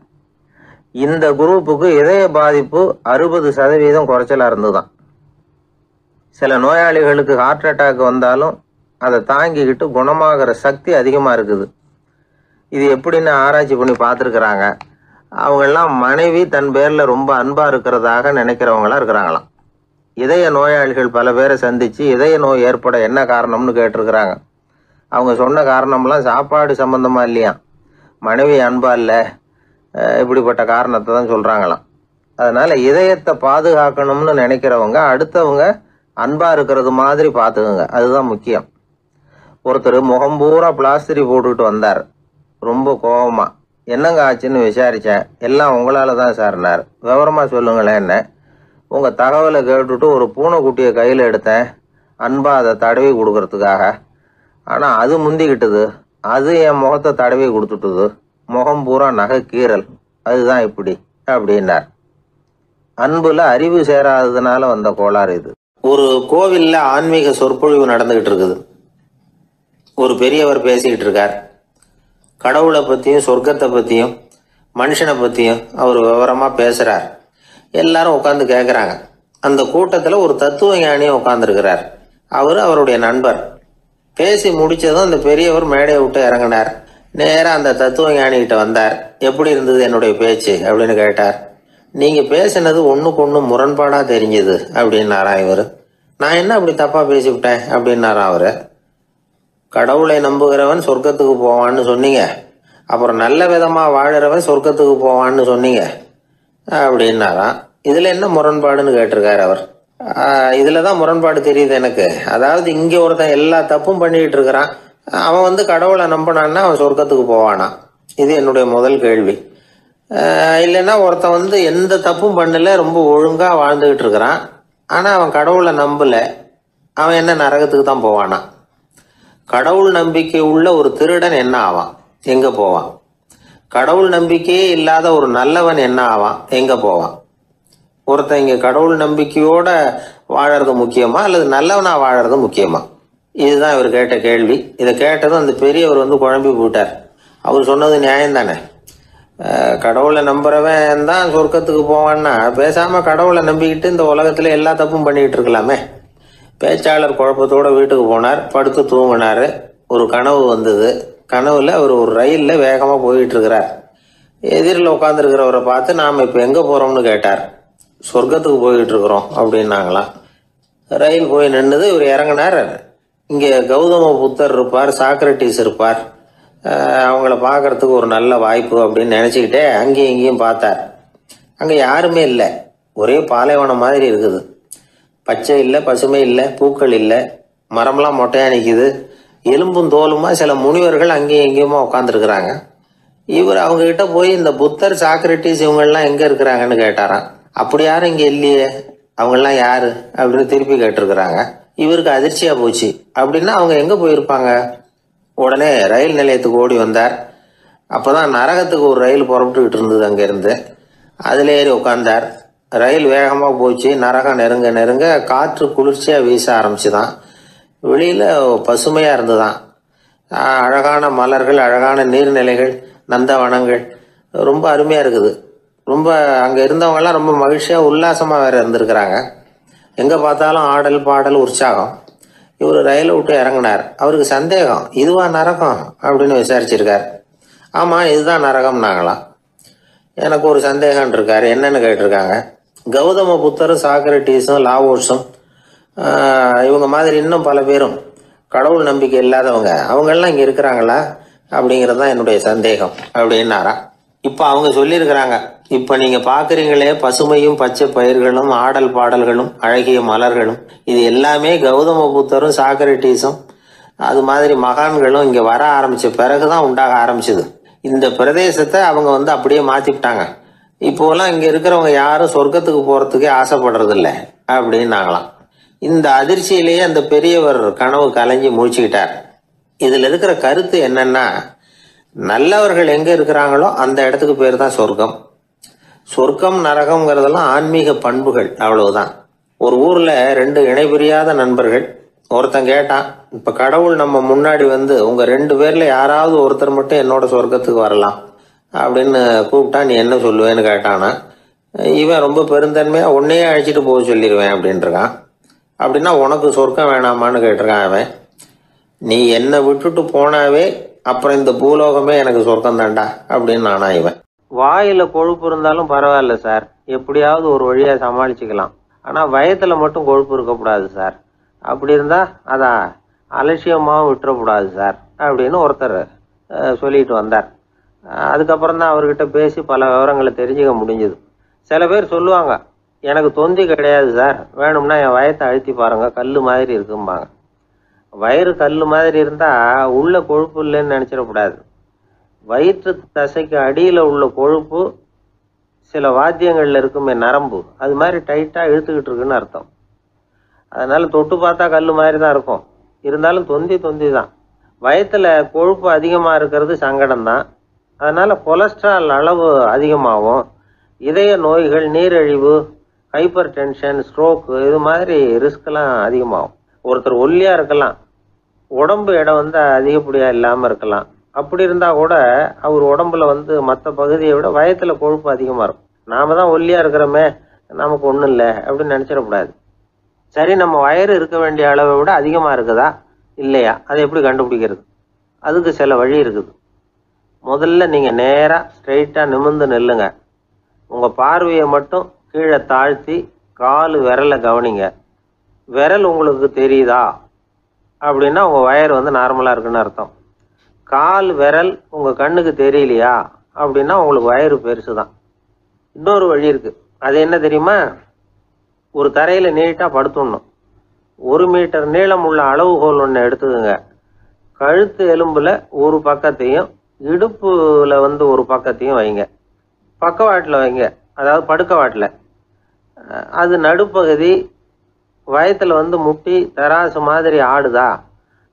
A: இந்த குரூப்புக்கு இதய பாதிப்பு 60% குறைச்சலா இருந்துதான். சில நோயாளிகளுக்கு ஹார்ட் அட்டாக் வந்தாலும் அதை தாங்கிக்கிட்டு குணமாகிற சக்தி அதிகமா இருக்குது. இது எப்படின்னு ஆராய்ச்சி பண்ணி பார்த்துருக்குறாங்க. அவங்கெல்லாம் மனைவி தன் பேர்ல ரொம்ப அன்பா இருக்கிறதாக நினைக்கிறவங்களா இருக்கிறாங்களாம். இதய நோயாளிகள் பல பேரை சந்திச்சு இதய நோய் ஏற்பட என்ன காரணம்னு கேட்டிருக்கிறாங்க. அவங்க சொன்ன காரணம்லாம் சாப்பாடு சம்பந்தமா இல்லையா, மனைவி அன்பா இல்லை, இப்படிப்பட்ட காரணத்தை தான் சொல்றாங்களாம். அதனால இதயத்தை பாதுகாக்கணும்னு நினைக்கிறவங்க அடுத்தவங்க அன்பா இருக்கிறது மாதிரி பார்த்துக்குங்க, அதுதான் முக்கியம். ஒருத்தர் முகம் பூரா பிளாஸ்டரி போட்டுக்கிட்டு வந்தார். ரொம்ப கோபமா, என்னங்க ஆச்சுன்னு விசாரிச்சேன். எல்லாம் உங்களால தான் சார்னார். விவரமா சொல்லுங்களேன். என்ன, உங்க தகவலை கேட்டுட்டு ஒரு பூனைக்குட்டியை கையில எடுத்தேன், அன்பா அதை தடவி கொடுக்கறதுக்காக. ஆனா அது முந்திக்கிட்டது, அது என் முகத்தை தடவி கொடுத்துட்டுது, முகம் பூரா நகை கீறல், அதுதான் இப்படி அப்படின்னார். அன்புல அறிவு சேராததுனால வந்த கோளாறு இது. ஒரு கோவில்ல ஆன்மீக சொற்பொழிவு நடந்துகிட்டு இருக்குது. ஒரு பெரியவர் பேசிக்கிட்டு இருக்கார். கடவுளை பத்தியும் சொர்க்கத்தை பத்தியும் மனுஷனை பத்தியும் அவர் விவரமா பேசுறார். எல்லாரும் உட்காந்து கேட்கறாங்க. அந்த கூட்டத்துல ஒரு தத்துவ ஞானியும் உட்கார்ந்துருக்கிறார். அவருடைய நண்பர். பேசி முடிச்சதும் அந்த பெரியவர் மேடையை விட்டு இறங்கினார். நேரா அந்த தத்துவ ஞானிகிட்ட வந்தார். எப்படி இருந்தது என்னுடைய பேச்சு அப்படின்னு கேட்டார். நீங்க பேசினது ஒண்ணுக்கு ஒண்ணு முரண்பாடா தெரிஞ்சது அப்படின்னாரா இவர். நான் என்ன அப்படி தப்பா பேசிவிட்டேன் அப்படின்னாரா அவரு. கடவுளை நம்புகிறவன் சொர்க்கத்துக்கு போவான்னு சொன்னீங்க, அப்புறம் நல்ல விதமா வாழறவன் சொர்க்கத்துக்கு போவான்னு சொன்னீங்க அப்படின்னாராம். இதுல என்ன முரண்பாடுன்னு கேட்டிருக்காரு அவர். இதுலதான் முரண்பாடு தெரியுது எனக்கு. அதாவது இங்க ஒருத்தன் எல்லா தப்பும் பண்ணிட்டு இருக்கிறான், அவன் கடவுளை நம்பினான்னா அவன் சொர்க்கத்துக்கு போவானா? இது என்னுடைய முதல் கேள்வி. இல்லைன்னா ஒருத்தன் எந்த தப்பும் பண்ணல, ரொம்ப ஒழுங்கா வாழ்ந்துகிட்டு இருக்கிறான், ஆனா அவன் கடவுளை நம்பல, அவன் என்ன நரகத்துக்கு தான் போவானா? கடவுள் நம்பிக்கை உள்ள ஒரு திருடன் என்ன ஆவான், எங்க போவான்? கடவுள் நம்பிக்கையே இல்லாத ஒரு நல்லவன் என்ன ஆவான், எங்க போவான்? ஒருத்தன் இங்க கடவுள் நம்பிக்கையோட வாழறது முக்கியமா அல்லது நல்லவனா வாழறது முக்கியமா? இதுதான் இவர் கேட்ட கேள்வி. இதை கேட்டதும் அந்த பெரியவர் குழம்பி போயிட்டார். அவர் சொன்னது நியாயம் தானே. கடவுளை நம்புறவன் தான் சொர்க்கத்துக்கு போவான்னா பேசாம கடவுளை நம்பிக்கிட்டு இந்த உலகத்துல எல்லா தப்பும் பண்ணிக்கிட்டு இருக்கலாமே. பேச்சாளர் குழப்பத்தோட வீட்டுக்கு போனார். படுத்து தூங்கினாரு. ஒரு கனவு வந்தது. கனவுல அவர் ஒரு ரயில்ல வேகமா போயிட்டு இருக்கிறார். எதிரில் உட்காந்துருக்கிறவரை பார்த்து நாம இப்ப எங்க போறோம்னு கேட்டார். சொர்க்கத்துக்கு போயிட்டு இருக்கிறோம் அப்படின்னாங்களாம். ரயில் போய் நின்னுது. இவர் இறங்கினார். இங்க கௌதம புத்தர் இருப்பார், சாக்ரட்டிஸ் இருப்பார், அவங்கள பாக்குறதுக்கு ஒரு நல்ல வாய்ப்பு அப்படின்னு நினைச்சுக்கிட்டே அங்கேயும் இங்கேயும் பார்த்தார். அங்க யாருமே இல்லை. ஒரே பாலைவனம் மாதிரி இருக்குது. பச்சை இல்லை, பசுமை இல்லை, பூக்கள் இல்லை, மரம்லாம் மொட்டையா நிக்குது. எலும்பும் தோலுமா சில முனிவர்கள் அங்கேயும் எங்கேயுமா உட்காந்துருக்குறாங்க. இவர் அவங்க கிட்ட போய் இந்த புத்தர், சாக்ரட்டிஸ் இவங்கெல்லாம் எங்க இருக்கிறாங்கன்னு கேட்டாராம். அப்படி யாரும் இங்க இல்லையே, அவங்கெல்லாம் யாரு அப்படின்னு திருப்பி கேட்டிருக்கிறாங்க. இவருக்கு அதிர்ச்சியா போச்சு. அப்படின்னா அவங்க எங்க போயிருப்பாங்க? உடனே ரயில் நிலையத்துக்கு ஓடி வந்தார். அப்பதான் நரகத்துக்கு ஒரு ரயில் புறப்பட்டுக்கிட்டு இருந்தது. அங்க இருந்து அதுல ஏறி உட்கார்ந்தார். ரயில் வேகமா போச்சு. நரகம் நெருங்க நெருங்க காற்று குளிர்ச்சியா வீச ஆரம்பிச்சுதான். வெளியில பசுமையா இருந்துதான். அழகான மலர்கள், அழகான நீர்நிலைகள், நந்தவனங்கள், ரொம்ப அருமையா இருக்குது. ரொம்ப அங்க இருந்தவங்க எல்லாம் ரொம்ப மகிழ்ச்சியா உல்லாசமா வேற இருந்திருக்கிறாங்க. எங்க பார்த்தாலும் ஆடல் பாடல் உற்சாகம். இவர் ரயிலை விட்டு இறங்கினார். அவருக்கு சந்தேகம், இதுவா நரகம் அப்படின்னு விசாரிச்சிருக்காரு. ஆமா, இதுதான் நரகம்னாங்களாம். எனக்கு ஒரு சந்தேகம் இருக்காரு. என்னன்னு கேட்டிருக்காங்க. கௌதம புத்தரும் சாக்ரட்டிஸும் லாவோஸும் இவங்க மாதிரி இன்னும் பல பேரும் கடவுள் நம்பிக்கை இல்லாதவங்க, அவங்க எல்லாம் இங்க இருக்கிறாங்களா? அப்படிங்கிறது தான் என்னுடைய சந்தேகம் அப்படின்னாரா. இப்போ அவங்க சொல்லியிருக்கிறாங்க, இப்போ நீங்கள் பார்க்குறீங்களே பசுமையும் பச்சை பயிர்களும் ஆடல் பாடல்களும் அழகிய மலர்களும், இது எல்லாமே கௌதம புத்தரும் சாக்ரட்டிஸும் அது மாதிரி மகான்களும் இங்கே வர ஆரம்பித்த பிறகு தான் உண்டாக ஆரம்பிச்சது. இந்த பிரதேசத்தை அவங்க வந்து அப்படியே மாற்றிவிட்டாங்க. இப்போலாம் இங்கே இருக்கிறவங்க யாரும் சொர்க்கத்துக்கு போகிறதுக்கே ஆசைப்படுறதில்ல அப்படின்னாங்களாம். இந்த அதிர்ச்சியிலேயே அந்த பெரியவர் கனவு கலைஞ்சி முழிச்சுக்கிட்டார். இதில் இருக்கிற கருத்து என்னன்னா, நல்லவர்கள் எங்கே இருக்கிறாங்களோ அந்த இடத்துக்கு பேர் தான் சொர்க்கம். சொர்க்கம் நரகம்ங்கிறதெல்லாம் ஆன்மீக பண்புகள், அவ்வளவுதான். ஒரு ஊரில் 2 இணைபிரியாத நண்பர்கள். ஒருத்தன் கேட்டான், இப்போ கடவுள் நம்ம முன்னாடி வந்து உங்கள் 2 பேரில் யாராவது ஒருத்தர் மட்டும் என்னோட சொர்க்கத்துக்கு வரலாம் அப்படின்னு கூப்பிட்டா நீ என்ன சொல்லுவேன்னு கேட்டானா. இவன் ரொம்ப பெருந்தன்மையாக உன்னையே அழைச்சிட்டு போக சொல்லிடுவேன் அப்படின்ட்டுருக்கான். அப்படின்னா உனக்கு சொர்க்கம் வேணாமான்னு கேட்டிருக்கான் அவன். நீ என்னை விட்டுட்டு போனாவே அப்புறம் இந்த பூலோகமே எனக்கு சொர்க்கம் தாண்டா அப்படின்னு நானா இவன். வாயில கொழுப்பு இருந்தாலும் பரவாயில்ல சார், எப்படியாவது ஒரு வழியா சமாளிச்சுக்கலாம். ஆனா வயத்துல மட்டும் கொழுப்பு இருக்கக்கூடாது சார். அப்படி இருந்தா அதான் அலட்சியமாகவும் விட்டுறக்கூடாது சார் அப்படின்னு ஒருத்தர் சொல்லிட்டு வந்தார். அதுக்கப்புறம் தான் அவர்கிட்ட பேசி பல விவரங்களை தெரிஞ்சுக்க முடிஞ்சுது. சில பேர் சொல்லுவாங்க, எனக்கு தொந்தி கிடையாது சார், வேணும்னா என் வயத்தை அழுத்தி பாருங்க, கல் மாதிரி இருக்கும்பாங்க. வயிறு கல் மாதிரி இருந்தால் உள்ள கொழுப்பு இல்லைன்னு நினச்சிடக்கூடாது. வயிற்று தசைக்கு அடியில் உள்ள கொழுப்பு சில வாத்தியங்களில் இருக்குமே நரம்பு, அது மாதிரி டைட்டாக இழுத்துக்கிட்டு இருக்குன்னு அர்த்தம். அதனால் தொட்டு பார்த்தா கல் மாதிரி தான் இருக்கும், இருந்தாலும் தொந்தி தான். வயிற்றில் கொழுப்பு அதிகமாக இருக்கிறது சங்கடம் தான். அதனால் கொலஸ்ட்ரால் அளவு அதிகமாகும். இதய நோய்கள், நீரிழிவு, ஹைப்பர் டென்ஷன், ஸ்ட்ரோக்கு இது மாதிரி ரிஸ்கெல்லாம் அதிகமாகும். ஒருத்தர் ஒல்லியாக இருக்கலாம், உடம்பு எடை வந்து அதிகப்படியாக இல்லாமல் இருக்கலாம். அப்படி இருந்தால் கூட அவர் உடம்புல வந்து மற்ற பகுதியை விட வயத்தில் கொழுப்பு அதிகமாக இருக்கும். நாம தான் ஒல்லியாக இருக்கிறோமே, நமக்கு ஒன்றும் இல்லை அப்படின்னு நினச்சிடக்கூடாது. சரி, நம்ம வயிறு இருக்க வேண்டிய அளவை விட அதிகமாக இருக்குதா இல்லையா, அதை எப்படி கண்டுபிடிக்கிறது? அதுக்கு சில வழி இருக்குது. முதல்ல நீங்கள் நேராக ஸ்ட்ரெயிட்டாக நிமிர்ந்து நில்லுங்க. உங்கள் பார்வையை மட்டும் கீழே தாழ்த்தி கால் விரலை கவனிங்க. விரல் உங்களுக்கு தெரியுதா அப்படின்னா உங்கள் வயர் வந்து நார்மலாக இருக்குன்னு அர்த்தம். கால் விரல் உங்கள் கண்ணுக்கு தெரியலையா அப்படின்னா உங்களுக்கு வயிறு பெருசு தான். இன்னொரு வழி இருக்குது, அது என்ன தெரியுமா? ஒரு தரையில் நீட்டாக படுத்துடணும். 1 மீட்டர் நீளம் உள்ள அளவுகோல் ஒன்று எடுத்துக்கோங்க. கழுத்து எலும்பில் ஒரு பக்கத்தையும் இடுப்பில் வந்து ஒரு பக்கத்தையும் வைங்க. பக்கவாட்டில் வைங்க, அதாவது படுக்க வாட்டில். அது நடுப்பகுதி வயத்தில் வந்து முட்டி தராசு மாதிரி ஆடுதா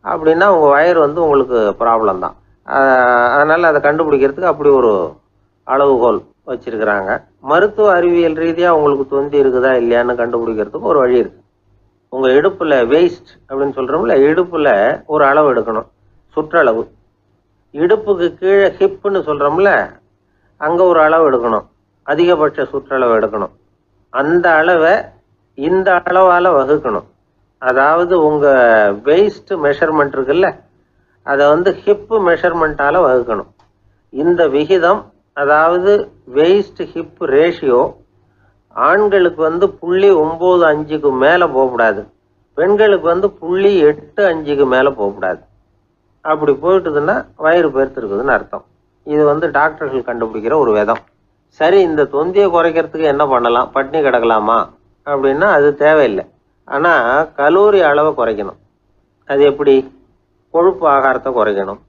A: அப்படின்னா உங்கள் வயர் வந்து உங்களுக்கு ப்ராப்ளம் தான். அதனால் அதை கண்டுபிடிக்கிறதுக்கு அப்படி ஒரு அளவுகோல் வச்சிருக்கிறாங்க. மருத்துவ அறிவியல் ரீதியாக உங்களுக்கு தொந்தி இருக்குதா இல்லையான்னு கண்டுபிடிக்கிறதுக்கு ஒரு வழி இருக்குது. உங்கள் இடுப்பில் வெயிஸ்ட் அப்படின்னு சொல்கிறோம்ல, இடுப்பில் ஒரு அளவு எடுக்கணும், சுற்றளவு. இடுப்புக்கு கீழே ஹிப்புன்னு சொல்கிறோம்ல, அங்கே ஒரு அளவு எடுக்கணும், அதிகபட்ச சுற்றளவு எடுக்கணும். அந்த அளவை இந்த அளவால் வகுக்கணும். அதாவது உங்கள் வெயிஸ்ட் மெஷர்மெண்ட் இருக்குல்ல, அதை வந்து ஹிப்பு மெஷர்மெண்ட்டால் வகுக்கணும். இந்த விகிதம், அதாவது வெயிஸ்ட் ஹிப் ரேஷியோ, ஆண்களுக்கு வந்து 0.95க்கு மேலே போகக்கூடாது, பெண்களுக்கு வந்து 0.85க்கு மேலே போகக்கூடாது. அப்படி போயிட்டுதுன்னா வயிறு பெருத்திருக்குதுன்னு அர்த்தம். இது வந்து டாக்டர்கள் கண்டுபிடிக்கிற ஒரு விதம். சரி, இந்த தொந்தியை குறைக்கிறதுக்கு என்ன பண்ணலாம்? பட்னி கிடக்கலாமா அப்படின்னா அது தேவையில்லை. ஆனால் கலோரி அளவை குறைக்கணும். அது எப்படி? கொழுப்பு ஆகாரத்தை குறைக்கணும்.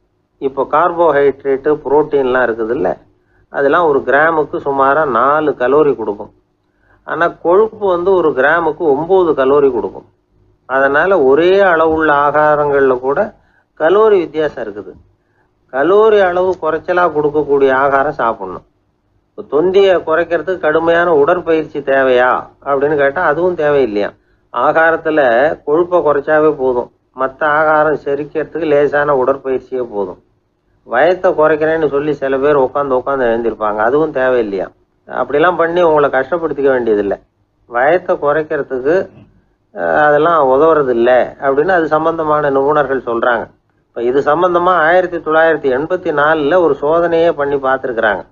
A: இப்போ கார்போஹைட்ரேட்டு, புரோட்டீன்லாம் இருக்குது இல்லை, அதெல்லாம் ஒரு கிராமுக்கு சுமாராக 4 கலோரி கொடுக்கும். ஆனால் கொழுப்பு வந்து ஒரு கிராமுக்கு 9 கலோரி கொடுக்கும். அதனால் ஒரே அளவுள்ள ஆகாரங்களில் கூட கலோரி வித்தியாசம் இருக்குது. கலோரி அளவு குறைச்சலாக கொடுக்கக்கூடிய ஆகாரம் சாப்பிடணும். இப்போ தொந்தியை குறைக்கிறதுக்கு கடுமையான உடற்பயிற்சி தேவையா அப்படின்னு கேட்டால் அதுவும் தேவையில்லையா. ஆகாரத்தில் கொழுப்பை குறைச்சாவே போதும், மற்ற ஆகாரம் செரிக்கிறதுக்கு லேசான உடற்பயிற்சியே போதும். வயத்தை குறைக்கிறேன்னு சொல்லி சில பேர் உட்காந்து எழுந்திருப்பாங்க, அதுவும் தேவையில்லையா. அப்படிலாம் பண்ணி உங்களை கஷ்டப்படுத்திக்க வேண்டியதில்லை. வயத்தை குறைக்கிறதுக்கு அதெல்லாம் உதவுறது இல்லை அப்படின்னு அது சம்பந்தமான நிபுணர்கள் சொல்கிறாங்க. இப்போ இது சம்பந்தமாக 1984 ஒரு சோதனையே பண்ணி பார்த்துருக்குறாங்க.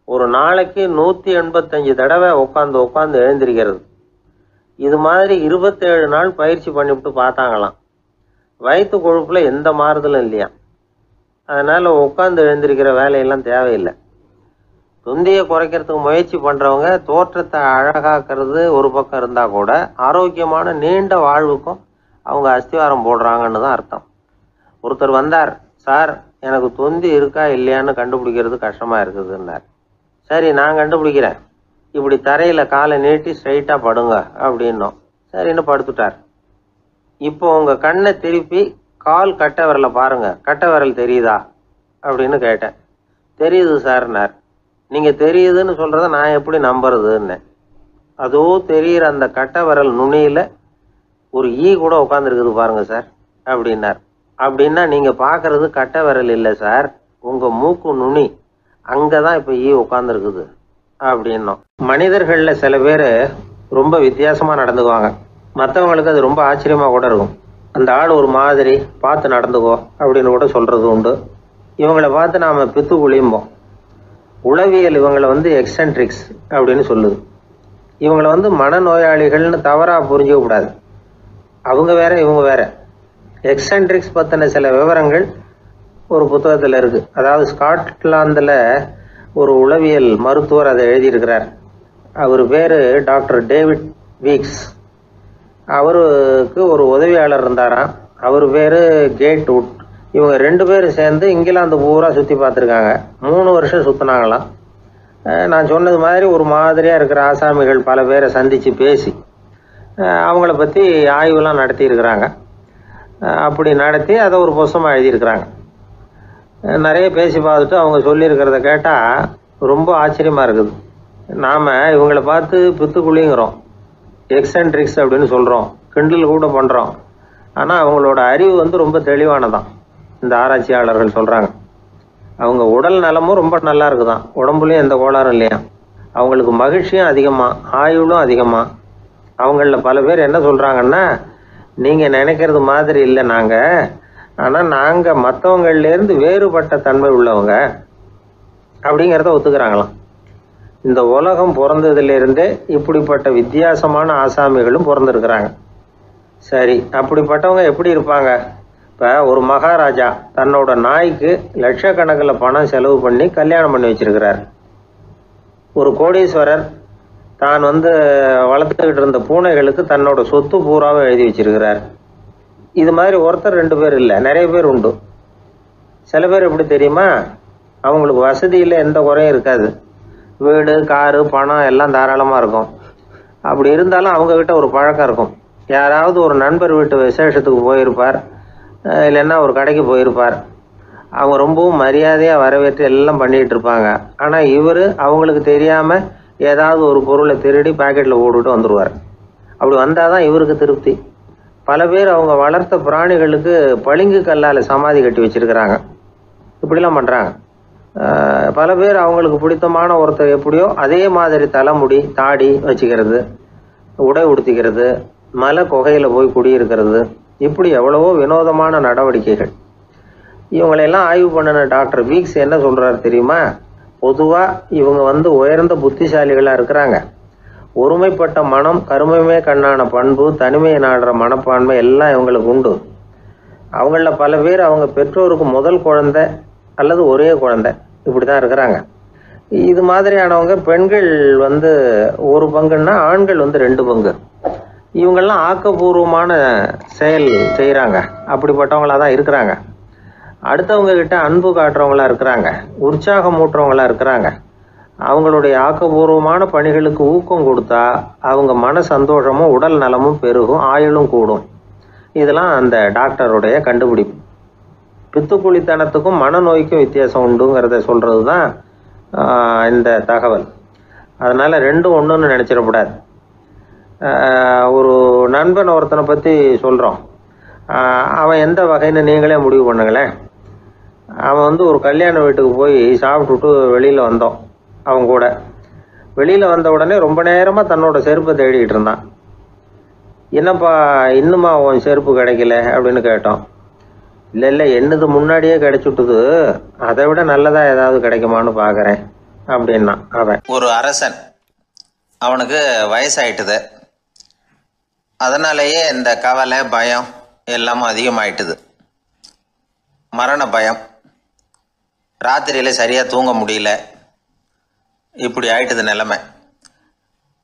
A: ஒரு நாளைக்கு 185 தடவை உட்காந்து எழுந்திருக்கிறது. இது மாதிரி 27 நாள் பயிற்சி பண்ணிவிட்டு பார்த்தாங்களாம். வயிற்று கொழுப்புல எந்த மாறுதலும் இல்லையா. அதனால் உட்காந்து எழுந்திருக்கிற வேலையெல்லாம் தேவையில்லை. தொந்தியை குறைக்கிறதுக்கு முயற்சி பண்ணுறவங்க தோற்றத்தை அழகாக்கிறது ஒரு பக்கம் இருந்தால் கூட ஆரோக்கியமான நீண்ட வாழ்வுக்கும் அவங்க அஸ்திவாரம் போடுறாங்கன்னு தான் அர்த்தம். ஒருத்தர் வந்தார், சார் எனக்கு தொந்தி இருக்கா இல்லையான்னு கண்டுபிடிக்கிறது கஷ்டமாக இருக்குதுன்னார். சரி நான் கண்டுபிடிக்கிறேன், இப்படி தரையில் காலை நீட்டி ஸ்ட்ரைட்டாக படுங்க அப்படின்னோம். சரின்னு படுத்துட்டார். இப்போ உங்கள் கண்ணை திருப்பி கால் கட்டை விரலை பாருங்க, கட்டை விரல் தெரியுதா அப்படின்னு கேட்டேன். தெரியுது சார்னார். நீங்கள் தெரியுதுன்னு சொல்கிறத நான் எப்படி நம்புறதுன்னு. அதோ தெரிகிற அந்த கட்டை விரல் நுனியில் ஒரு ஈ கூட உட்காந்துருக்குது பாருங்க சார் அப்படின்னார். அப்படின்னா நீங்கள் பார்க்குறது கட்டை விரல் இல்லை சார், உங்கள் மூக்கு நுனி, அங்கே தான் இப்போ ஈ உட்காந்துருக்குது அப்படின்னோம். மனிதர்களில் சில பேர் ரொம்ப வித்தியாசமாக நடந்துக்குவாங்க. மற்றவங்களுக்கு அது ரொம்ப ஆச்சரியமாக கூட இருக்கும். அந்த ஆள் ஒரு மாதிரி பார்த்து நடந்துக்கோ அப்படின்னு கூட சொல்கிறது உண்டு. இவங்களை பார்த்து நாம் பித்து குளியும்போம். உளவியல் இவங்களை எக்ஸென்ட்ரிக்ஸ் அப்படின்னு சொல்லுது. இவங்களை மனநோயாளிகள்னு தவறாக புரிஞ்சிக்க கூடாது. அவங்க வேற இவங்க வேற. எக்ஸென்ட்ரிக்ஸ் பற்றின சில விவரங்கள் ஒரு புத்தகத்தில் இருக்குது. அதாவது ஸ்காட்லாந்தில் ஒரு உளவியல் மருத்துவர் அதை எழுதியிருக்கிறார். அவர் பேர் டாக்டர் டேவிட் வீக்ஸ். அவருக்கு ஒரு உதவியாளர் இருந்தாராம், அவர் பேர் கேட் வுட். இவங்க 2 பேரும் சேர்ந்து இங்கிலாந்து பூரா சுற்றி பார்த்துருக்காங்க. 3 வருஷம் சுற்றினாங்களாம். நான் சொன்னது மாதிரி ஒரு மாதிரியாக இருக்கிற ஆசாமிகள் பல பேரை சந்தித்து பேசி அவங்கள பற்றி ஆய்வுலாம் நடத்தியிருக்கிறாங்க. அப்படி நடத்தி அதை ஒரு புஸ்தகமாக எழுதியிருக்கிறாங்க. நிறைய பேசி பார்த்துட்டு அவங்க சொல்லியிருக்கிறத கேட்டால் ரொம்ப ஆச்சரியமாக இருக்குது. நாம் இவங்களை பார்த்து பித்துக்குழிங்கிறோம், எக்ஸென்ட்ரிக்ஸ் அப்படின்னு சொல்கிறோம், கிண்டல் கூட பண்ணுறோம். ஆனால் அவங்களோட அறிவு ரொம்ப தெளிவானதான். இந்த ஆராய்ச்சியாளர்கள் சொல்கிறாங்க அவங்க உடல் நலமும் ரொம்ப நல்லா இருக்குதான், உடம்புலையும் எந்த கோளாறும் இல்லையா, அவங்களுக்கு மகிழ்ச்சியும் அதிகமாக, ஆயுளும் அதிகமாக. அவங்களில் பல பேர் என்ன சொல்கிறாங்கன்னா, நீங்கள் நினைக்கிறது மாதிரி இல்லை நாங்கள், ஆனால் நாங்கள் மற்றவங்கள்லேருந்து வேறுபட்ட தன்மை உள்ளவங்க அப்படிங்கிறத ஒத்துக்கிறாங்களாம். இந்த உலகம் பிறந்ததுலேருந்தே இப்படிப்பட்ட வித்தியாசமான ஆசாமிகளும் பிறந்திருக்கிறாங்க. சரி, அப்படிப்பட்டவங்க எப்படி இருப்பாங்க? இப்போ ஒரு மகாராஜா தன்னோட நாய்க்கு லட்சக்கணக்கில் பணம் செலவு பண்ணி கல்யாணம் பண்ணி வச்சிருக்கிறார். ஒரு கோடீஸ்வரர் தான் வளர்த்துக்கிட்டு இருந்த பூனைகளுக்கு தன்னோட சொத்து பூராவை எழுதி வச்சிருக்கிறார். இது மாதிரி ஒருத்தர் 2 பேர் இல்லை, நிறைய பேர் உண்டு. சில பேர் எப்படி தெரியுமா, அவங்களுக்கு வசதியில் எந்த குறையும் இருக்காது, வீடு காரு பணம் எல்லாம் தாராளமாக இருக்கும். அப்படி இருந்தாலும் அவங்கக்கிட்ட ஒரு பழக்கம் இருக்கும். யாராவது ஒரு நண்பர் வீட்டு விசேஷத்துக்கு போயிருப்பார், இல்லைன்னா ஒரு கடைக்கு போயிருப்பார். அவங்க ரொம்பவும் மரியாதையாக வரவேற்று எல்லாம் பண்ணிகிட்டு இருப்பாங்க. ஆனால் இவர் அவங்களுக்கு தெரியாமல் ஏதாவது ஒரு பொருளை திருடி பாக்கெட்டில் போட்டுவிட்டு வந்துடுவார். அப்படி வந்தால் தான் இவருக்கு திருப்தி. பல பேர் அவங்க வளர்த்த பிராணிகளுக்கு பளிங்கு கல்லால் சமாதி கட்டி வச்சுருக்கிறாங்க. இப்படிலாம் பண்ணுறாங்க. பல பேர் அவங்களுக்கு பிடித்தமான ஒருத்தர் எப்படியோ அதே மாதிரி தலைமுடி தாடி வச்சுக்கிறது, உடை உடுத்திக்கிறது, மலை குகையில் போய் குடியிருக்கிறது, இப்படி எவ்வளவோ வினோதமான நடவடிக்கைகள். இவங்களையெல்லாம் ஆய்வு பண்ணின டாக்டர் வீக்ஸ் என்ன சொல்கிறார் தெரியுமா? பொதுவாக இவங்க உயர்ந்த புத்திசாலிகளாக இருக்கிறாங்க. ஒருமைப்பட்ட மனம், கருமையுமே கண்ணான பண்பு, தனிமையை நாடுற மனப்பான்மை எல்லாம் இவங்களுக்கு உண்டு. அவங்களில் பல பேர் அவங்க பெற்றோருக்கு முதல் குழந்தை அல்லது ஒரே குழந்தை, இப்படி தான் இருக்கிறாங்க. இது மாதிரியானவங்க பெண்கள் 1 பங்குன்னா ஆண்கள் 2 பங்கு. இவங்கெல்லாம் ஆக்கப்பூர்வமான செயல் செய்கிறாங்க, அப்படிப்பட்டவங்களாக தான் இருக்கிறாங்க. அடுத்தவங்க கிட்ட அன்பு காட்டுறவங்களா இருக்கிறாங்க, உற்சாகம் ஊட்டுறவங்களா இருக்கிறாங்க. அவங்களுடைய ஆக்கப்பூர்வமான பணிகளுக்கு ஊக்கம் கொடுத்தா அவங்க மன சந்தோஷமும் உடல் நலமும் பெருகும், ஆயுளும் கூடும். இதெல்லாம் அந்த டாக்டருடைய கண்டுபிடிப்பு. பித்துக்குழித்தனத்துக்கும் மனநோய்க்கும் வித்தியாசம் உண்டுங்கிறத சொல்கிறது தான் இந்த தகவல். அதனால் 2ம் ஒன்றுன்னு நினச்சிடக்கூடாது. ஒரு நண்பன் ஒருத்தனை பற்றி சொல்கிறோம். அவன் எந்த வகைன்னு நீங்களே முடிவு பண்ணுங்களேன். அவன் ஒரு கல்யாண வீட்டுக்கு போய் சாப்பிட்டுட்டு வெளியில் வந்தோம். அவன் கூட வெளியில் வந்த உடனே ரொம்ப நேரமாக தன்னோட செருப்பை தேடிக்கிட்டு இருந்தான். என்னப்பா இன்னுமா உன் செருப்பு கிடைக்கல அப்படின்னு கேட்டோம். இல்லை என்னது முன்னாடியே கிடைச்சுட்டுது, அதை விட நல்லதாக ஏதாவது கிடைக்குமான்னு பார்க்குறேன் அப்படின்னா அவன்.
B: ஒரு அரசன், அவனுக்கு வயசாயிட்டுது. அதனாலேயே இந்த கவலை பயம் எல்லாமும் அதிகமாயிட்டுது. மரண பயம்.
A: ராத்திரியில் சரியாக தூங்க முடியல. இப்படி ஆயிட்டுது நிலைமை.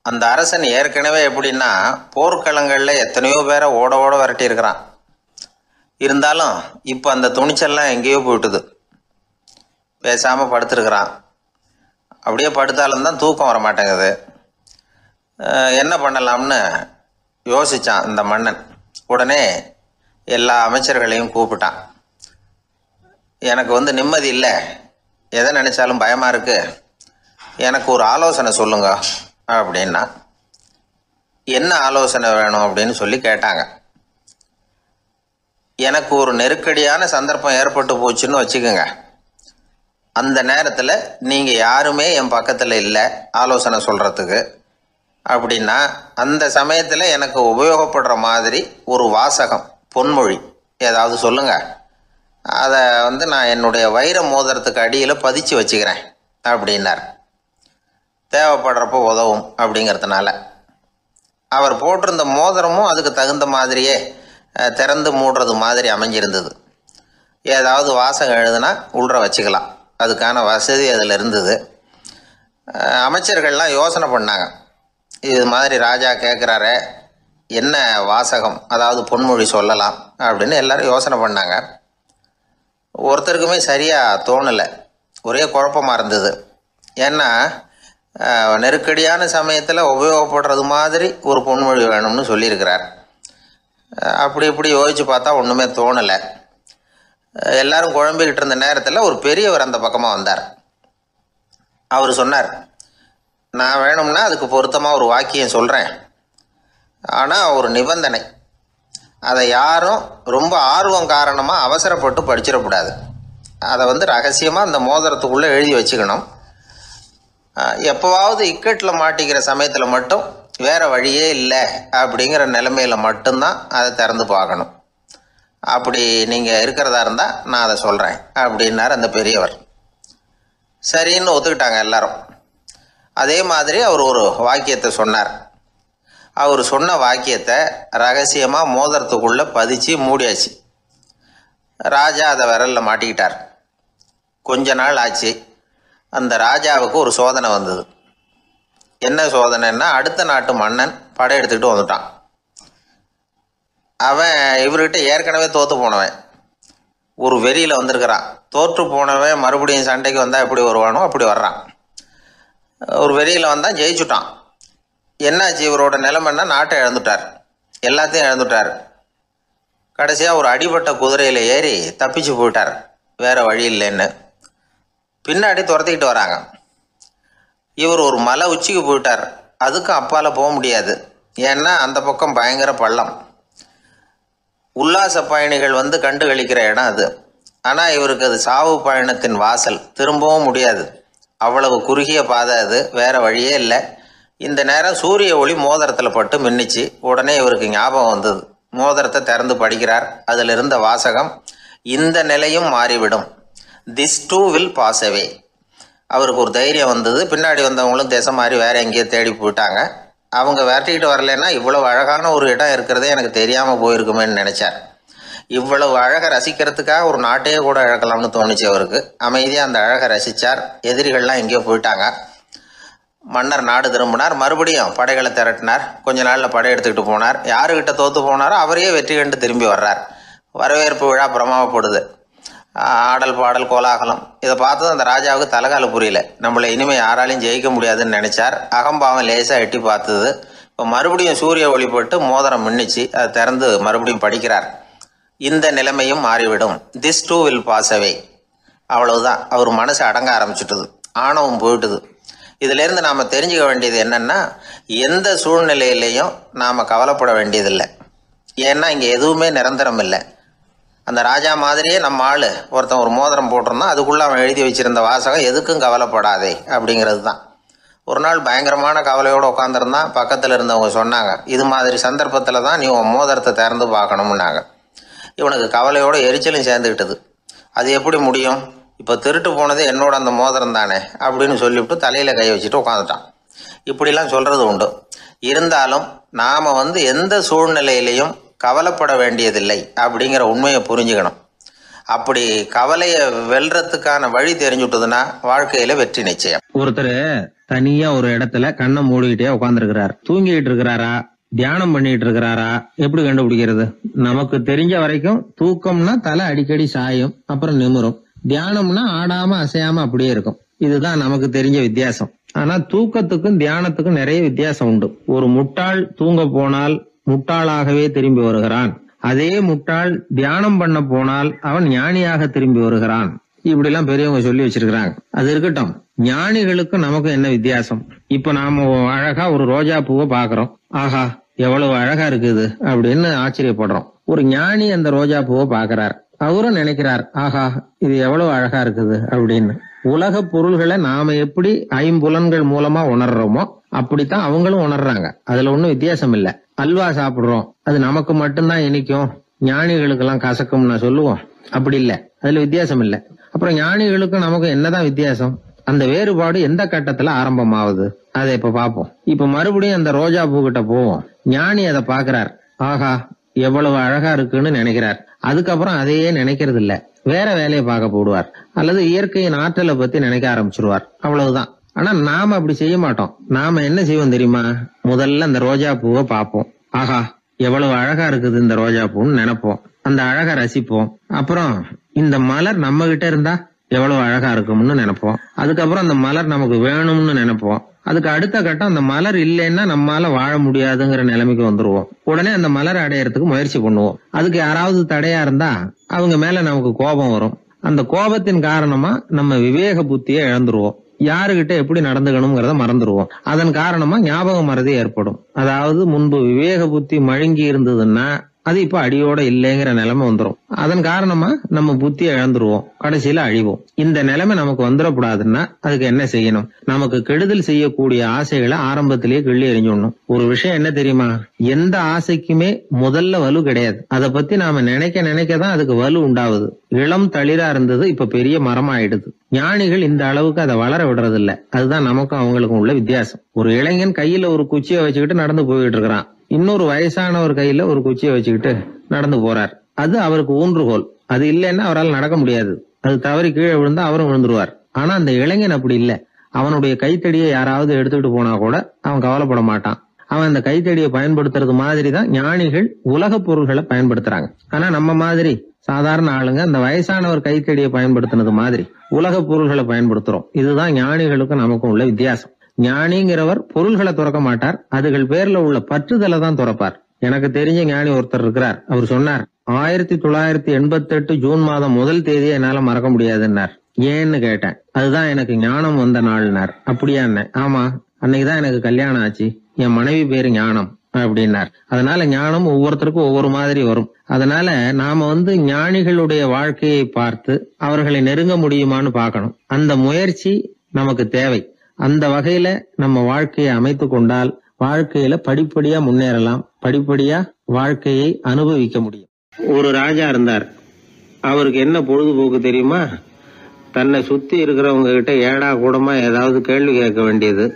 A: அந்த அரசன் ஏற்கனவே எப்படின்னா போர்க்களங்களில் எத்தனையோ பேரை ஓட ஓட விரட்டி இருக்கிறான். இருந்தாலும் இப்போ அந்த துணிச்சல்லாம் எங்கேயோ போயிட்டுது. பேசாமல் படுத்துருக்கிறான். அப்படியே படுத்தாலும் தான் தூக்கம் வர மாட்டேங்குது. என்ன பண்ணலாம்னு யோசித்தான் இந்த மன்னன். உடனே எல்லா அமைச்சர்களையும் கூப்பிட்டான். எனக்கு நிம்மதி இல்லை, எதை நினச்சாலும் பயமாக இருக்குது, எனக்கு ஒரு ஆலோசனை சொல்லுங்க அப்படின்னா. என்ன ஆலோசனை வேணும் அப்படின்னு சொல்லி கேட்டாங்க. எனக்கு ஒரு நெருக்கடியான சந்தர்ப்பம் ஏற்பட்டு போச்சுன்னு வச்சுக்கோங்க. அந்த நேரத்தில் நீங்கள் யாருமே என் பக்கத்தில் இல்லை ஆலோசனை சொல்கிறதுக்கு அப்படின்னா, அந்த சமயத்தில் எனக்கு உபயோகப்படுற மாதிரி ஒரு வாசகம், பொன்மொழி ஏதாவது சொல்லுங்கள். அதை நான் என்னுடைய வைர மோதிரத்துக்கு அடியில் பதிச்சு வச்சுக்கிறேன் அப்படின்னார். தேவைப்படுறப்போ உதவும் அப்படிங்கிறதுனால. அவர் போட்டிருந்த மோதிரமும் அதுக்கு தகுந்த மாதிரியே திறந்து மூடுறது மாதிரி அமைஞ்சிருந்தது. ஏதாவது வாசகம் எழுதுனா உள்ள வச்சுக்கலாம், அதுக்கான வசதி அதில் இருந்தது. அமைச்சர்கள்லாம் யோசனை பண்ணாங்க. இது மாதிரி ராஜா கேட்குறாரு, என்ன வாசகம், அதாவது பொன்மொழி சொல்லலாம் அப்படின்னு எல்லாரும் யோசனை பண்ணாங்க. ஒருத்தருக்குமே சரியாக தோணலை, ஒரே குழப்பமாக இருந்தது. ஏன்னா நெருக்கடியான சமயத்தில் உபயோகப்படுறது மாதிரி ஒரு பொன்மொழி வேணும்னு சொல்லியிருக்கிறார். அப்படி இப்படி யோசித்து பார்த்தா ஒன்றுமே தோணலை. எல்லாரும் குழம்பிக்கிட்டு இருந்த நேரத்தில் ஒரு பெரியவர் அந்த பக்கமாக வந்தார். அவர் சொன்னார், நான் வேணும்னா அதுக்கு பொருத்தமாக ஒரு வாக்கியம் சொல்கிறேன், ஆனால் ஒரு நிபந்தனை. அதை யாரும் ரொம்ப ஆர்வம் காரணமாக அவசரப்பட்டு படிச்சிடக்கூடாது. அதை ரகசியமாக அந்த மோதிரத்துக்குள்ளே எழுதி வச்சுக்கணும். எப்போவாவது இக்கட்டில் மாட்டிக்கிற சமயத்தில் மட்டும் வேறு வழியே இல்லை அப்படிங்கிற நிலைமையில் மட்டும்தான் அதை திறந்து பார்க்கணும். அப்படி நீங்கள் இருக்கிறதா இருந்தால் நான் அதை சொல்கிறேன் அப்படின்னார் அந்த பெரியவர். சரின்னு ஒத்துக்கிட்டாங்க எல்லாரும். அதே மாதிரி அவர் ஒரு வாக்கியத்தை சொன்னார். அவர் சொன்ன வாக்கியத்தை ரகசியமாக மோதிரத்துக்குள்ளே பதிச்சு மூடியாச்சு. ராஜா அதை விரலில் மாட்டிக்கிட்டார். கொஞ்ச நாள் ஆச்சு. அந்த ராஜாவுக்கு ஒரு சோதனை வந்தது. என்ன சோதனைன்னா, அடுத்த நாட்டு மன்னன் படையெடுத்துக்கிட்டு வந்துட்டான். அவன் இவர்கிட்ட ஏற்கனவே தோற்று போனவன், ஒரு வெறியில் வந்திருக்கிறான். தோற்று போனவன் மறுபடியும் சண்டைக்கு வந்தால் எப்படி வருவானோ அப்படி வர்றான். ஒரு வெறியில் வந்தால் ஜெயிச்சுட்டான். என்னாச்சு, இவரோட நிலைமைன்னா நாட்டை இழந்துட்டார், எல்லாத்தையும் இழந்துட்டார். கடைசியாக ஒரு அடிபட்ட குதிரையில் ஏறி தப்பிச்சு போயிட்டார், வேறு வழி இல்லைன்னு. பின்னாடி துரத்திக்கிட்டு வராங்க. இவர் ஒரு மலை உச்சிக்கு போயிட்டார். அதுக்கும் அப்பால் போக முடியாது, ஏன்னா அந்த பக்கம் பயங்கர பள்ளம். உல்லாச பயணிகள் கண்டு கழிக்கிற இடம் அது. ஆனால் இவருக்கு அது சாவு பயணத்தின் வாசல், திரும்பவும் முடியாது. அவ்வளவு குறுகிய பாதை அது, வேறு வழியே இல்லை. இந்த நேரம் சூரிய ஒளி மோதிரத்தில் பட்டு மின்னிச்சு. உடனே இவருக்கு ஞாபகம் வந்தது. மோதிரத்தை திறந்து படிக்கிறார். அதில் இருந்த வாசகம், இந்த நிலையும் மாறிவிடும், this too will pass away. அவருக்கு ஒரு தைரியம் வந்தது. பின்னாடி வந்தவங்களும் திசை மாதிரி வேறு எங்கேயோ தேடி போயிட்டாங்க. அவங்க விரட்டிக்கிட்டு வரலன்னா இவ்வளவு அழகான ஒரு இடம் இருக்கிறதே எனக்கு தெரியாமல் போயிருக்குமேன்னு நினச்சார். இவ்வளவு அழகை ரசிக்கிறதுக்காக ஒரு நாட்டையே கூட இழக்கலாம்னு தோணுச்சு அவருக்கு. அமைதியாக அந்த அழகை ரசித்தார். எதிரிகள்லாம் எங்கேயோ போயிட்டாங்க. மன்னர் நாடு திரும்பினார். மறுபடியும் படைகளை திரட்டினார். கொஞ்ச நாளில் படை எடுத்துக்கிட்டு போனார். யாருக்கிட்ட தோற்று போனாரோ அவரையே வெற்றி கண்டு திரும்பி வர்றார். வரவேற்பு விழா பிரமாவப்படுது. ஆடல் பாடல் கோலாகலம். இதை பார்த்ததும் அந்த ராஜாவுக்கு தலைகால புரியல. நம்மளை இனிமேல் யாராலையும் ஜெயிக்க முடியாதுன்னு நினச்சார். அகம்பாவம் லேசாக எட்டி பார்த்தது. இப்போ மறுபடியும் சூரிய ஒளிப்பட்டு மோதிரம் மின்னிச்சு. அதை திறந்து மறுபடியும் படிக்கிறார். இந்த நிலைமையும் மாறிவிடும், this too will pass away. அவ்வளவுதான். அவர் மனசு அடங்க ஆரம்பிச்சுட்டுது, ஆணவம் போயிட்டுது. இதிலேருந்து நாம் தெரிஞ்சுக்க வேண்டியது என்னென்னா, எந்த சூழ்நிலையிலையும் நாம் கவலைப்பட வேண்டியதில்லை. ஏன்னா இங்கே எதுவுமே நிரந்தரம் இல்லை. அந்த ராஜா மாதிரியே நம்ம ஆள் ஒருத்தன் ஒரு மோதிரம் போட்டிருந்தான், அதுக்குள்ளே அவன் எழுதி வச்சிருந்த வாசகம், எதுக்கும் கவலைப்படாதே அப்படிங்கிறது தான். ஒரு நாள் பயங்கரமான கவலையோடு உட்காந்துருந்தான். பக்கத்தில் இருந்தவங்க சொன்னாங்க, இது மாதிரி சந்தர்ப்பத்தில் தான் நீ உன் மோதிரத்தை திறந்து பார்க்கணும்னாங்க. இவனுக்கு கவலையோடு எரிச்சலும் சேர்ந்துக்கிட்டது. அது எப்படி முடியும், இப்போ திருட்டு போனது என்னோட அந்த மோதிரம் தானே அப்படின்னு சொல்லிவிட்டு தலையில் கை வச்சுட்டு உட்காந்துட்டான். இப்படிலாம் சொல்கிறது உண்டு. இருந்தாலும் நாம் எந்த சூழ்நிலையிலையும் கவலைப்பட வேண்டியதில்லை அப்படிங்கிற உண்மையை புரிஞ்சுக்கணும். அப்படி கவலைய வெல்றதுக்கான வழி தெரிஞ்சுட்டதுன்னா வாழ்க்கையில வெற்றி நிச்சயம்.
B: ஒருத்தர் தனியா ஒரு இடத்துல கண்ணை மூடிக்கிட்டே உட்கார்ந்துருக்கிறார். தூங்கிட்டு இருக்கிறாரா, தியானம் பண்ணிட்டு இருக்கிறாரா, எப்படி கண்டுபிடிக்கிறது? நமக்கு தெரிஞ்ச வரைக்கும் தூக்கம்னா தலை அடிக்கடி சாயும், அப்புறம் நிமிரும். தியானம்னா ஆடாம அசையாம அப்படியே இருக்கும். இதுதான் நமக்கு தெரிஞ்ச வித்தியாசம். ஆனா தூக்கத்துக்கும் தியானத்துக்கும் நிறைய வித்தியாசம் உண்டு. ஒரு முட்டாள் தூங்க போனால் முட்டாளாகவே திரும்பி வருகிறான். அதே முட்டாள் தியானம் பண்ண போனால் அவன் ஞானியாக திரும்பி வருகிறான். இப்படி எல்லாம் பெரியவங்க சொல்லி வச்சிருக்கிறாங்க. அது இருக்கட்டும், ஞானிகளுக்கு நமக்கு என்ன வித்தியாசம்? இப்ப நாம அழகா ஒரு ரோஜா பூவை பாக்குறோம். ஆஹா, எவ்வளவு அழகா இருக்குது அப்படின்னு ஆச்சரியப்படுறோம். ஒரு ஞானி அந்த ரோஜா பூவை பாக்குறார். அவரும் நினைக்கிறார், ஆஹா இது எவ்வளவு அழகா இருக்குது அப்படின்னு. உலக பொருள்களை நாம எப்படி ஐம்புலன்கள் மூலமா உணர்றோமோ அப்படித்தான் அவங்களும் உணர்றாங்க. அதுல ஒன்னும் வித்தியாசம் இல்ல. அல்வா சாப்பிடுறோம், அது நமக்கு மட்டும்தான் இனிக்கும், ஞானிகளுக்கு எல்லாம் கசக்கும்னு சொல்லுவோம். அப்படி இல்ல, அதுல வித்தியாசம் இல்ல. அப்புறம் ஞானிகளுக்கும் நமக்கு என்னதான் வித்தியாசம்? அந்த வேறுபாடு எந்த கட்டத்துல ஆரம்பமாகுது அதை இப்ப பாப்போம். இப்ப மறுபடியும் அந்த ரோஜா பூ கிட்ட போவோம். ஞானி அதை பாக்குறார். ஆஹா எவ்வளவு அழகா இருக்குன்னு நினைக்கிறார். அதுக்கப்புறம் அதையே நினைக்கிறது இல்ல, வேற வேலையை பார்க்க போடுவார், அல்லது இயற்கையின் ஆற்றலை பத்தி நினைக்க ஆரம்பிச்சிருவார். அவ்வளவுதான். ஆனா நாம அப்படி செய்ய மாட்டோம். நாம என்ன செய்வோம் தெரியுமா? முதல்ல அந்த ரோஜா பூவை பார்ப்போம். ஆஹா எவ்வளவு அழகா இருக்குது இந்த ரோஜா பூன்னு நினைப்போம். அந்த அழகை ரசிப்போம். அப்புறம் இந்த மலர் நம்ம கிட்ட இருந்தா எவ்வளவு அழகா இருக்கும்னு நினைப்போம். அதுக்கப்புறம் அந்த மலர் நமக்கு வேணும்னு நினைப்போம். அதுக்கு அடுத்த கட்டம், அந்த மலர் இல்லைன்னா நம்மால வாழ முடியாதுங்கிற நிலைமைக்கு வந்துருவோம். உடனே அந்த மலர் அடையறதுக்கு முயற்சி பண்ணுவோம். அதுக்கு யாராவது தடையா இருந்தா அவங்க மேல நமக்கு கோபம் வரும். அந்த கோபத்தின் காரணமா நம்ம விவேக புத்தியை இழந்துருவோம். யாருகிட்ட எப்படி நடந்துக்கணுங்கிறத மறந்துடுவோம். அதன் காரணமா ஞாபக மறதி ஏற்படும். அதாவது முன்பு விவேக புத்தி மழுங்கி இருந்ததுன்னா அது இப்ப அடியோட இல்லைங்கிற நிலைமை வந்துடும். அதன் காரணமா நம்ம புத்தியை இழந்துருவோம், கடைசியில அழிவோம். இந்த நிலைமை நமக்கு வந்துடக்கூடாதுன்னா அதுக்கு என்ன செய்யணும்? நமக்கு கெடுதல் செய்யக்கூடிய ஆசைகளை ஆரம்பத்திலேயே கிள்ளி எறிஞ்சிடணும். ஒரு விஷயம் என்ன தெரியுமா? எந்த ஆசைக்குமே முதல்ல வலு கிடையாது. அதை பத்தி நாம நினைக்க நினைக்கதான் அதுக்கு வலு உண்டாகுது. இளம் தளிரா இருந்தது இப்ப பெரிய மரமா ஆயிடுது. ஞானிகள் இந்த அளவுக்கு அதை வளர விடுறது இல்ல. அதுதான் நமக்கும் அவங்களுக்கும் உள்ள வித்தியாசம். ஒரு இளைஞன் கையில ஒரு குச்சியை வச்சுக்கிட்டு நடந்து போயிட்டு இருக்கிறான். இன்னொரு வயசானவர் கையில ஒரு குச்சியை வச்சுக்கிட்டு நடந்து போறார். அது அவருக்கு ஊன்றுகோல். அது இல்லைன்னா அவரால் நடக்க முடியாது. அது தவறி கீழே விழுந்தா அவரும் விழுந்துருவார். ஆனா அந்த இளைஞன் அப்படி இல்ல. அவனுடைய கைத்தடியை யாராவது எடுத்துட்டு போனா கூட அவன் கவலைப்பட மாட்டான். அவன் அந்த கைத்தடியை பயன்படுத்துறது மாதிரிதான் ஞானிகள் உலக பொருள்களை பயன்படுத்துறாங்க. ஆனா நம்ம மாதிரி சாதாரண ஆளுங்க அந்த வயசானவர் கைத்தடியை பயன்படுத்தினது மாதிரி உலக பொருள்களை பயன்படுத்துறோம். இதுதான் ஞானிகளுக்கும் நமக்கும் உள்ள வித்தியாசம். ஞானிங்கிறவர் பொருள்களை துறக்க மாட்டார், அதுகள் பேர்ல உள்ள பற்றுதலை தான் துறப்பார். எனக்கு தெரிஞ்ச ஞானி ஒருத்தர் இருக்கிறார். அவர் சொன்னார், 1988 ஜூன் மாதம் 1 தேதியை என்னால மறக்க முடியாதுன்னார். ஏன்னு கேட்டேன். அதுதான் எனக்கு ஞானம் வந்த நாள்னார். அப்படியா? ஆமா, அன்னைக்குதான் எனக்கு கல்யாணம் ஆச்சு, என் மனைவி பேரு ஞானம் அப்படின்னார். அதனால ஞானம் ஒவ்வொருத்தருக்கும் ஒவ்வொரு மாதிரி வரும். அதனால நாம ஞானிகளுடைய வாழ்க்கையை பார்த்து அவர்களை நெருங்க முடியுமான்னு பார்க்கணும். அந்த முயற்சி நமக்கு தேவை. அந்த வகையில நம்ம வாழ்க்கையை அமைத்து கொண்டால் வாழ்க்கையில படிப்படியா முன்னேறலாம், படிப்படியா வாழ்க்கையை அனுபவிக்க முடியும். ஒரு ராஜா இருந்தார். அவருக்கு என்ன பொழுதுபோக்கு தெரியுமா? தன்னை சுத்தி இருக்கிறவங்க கிட்ட ஏடா கூடமா ஏதாவது கேள்வி கேட்க வேண்டியது,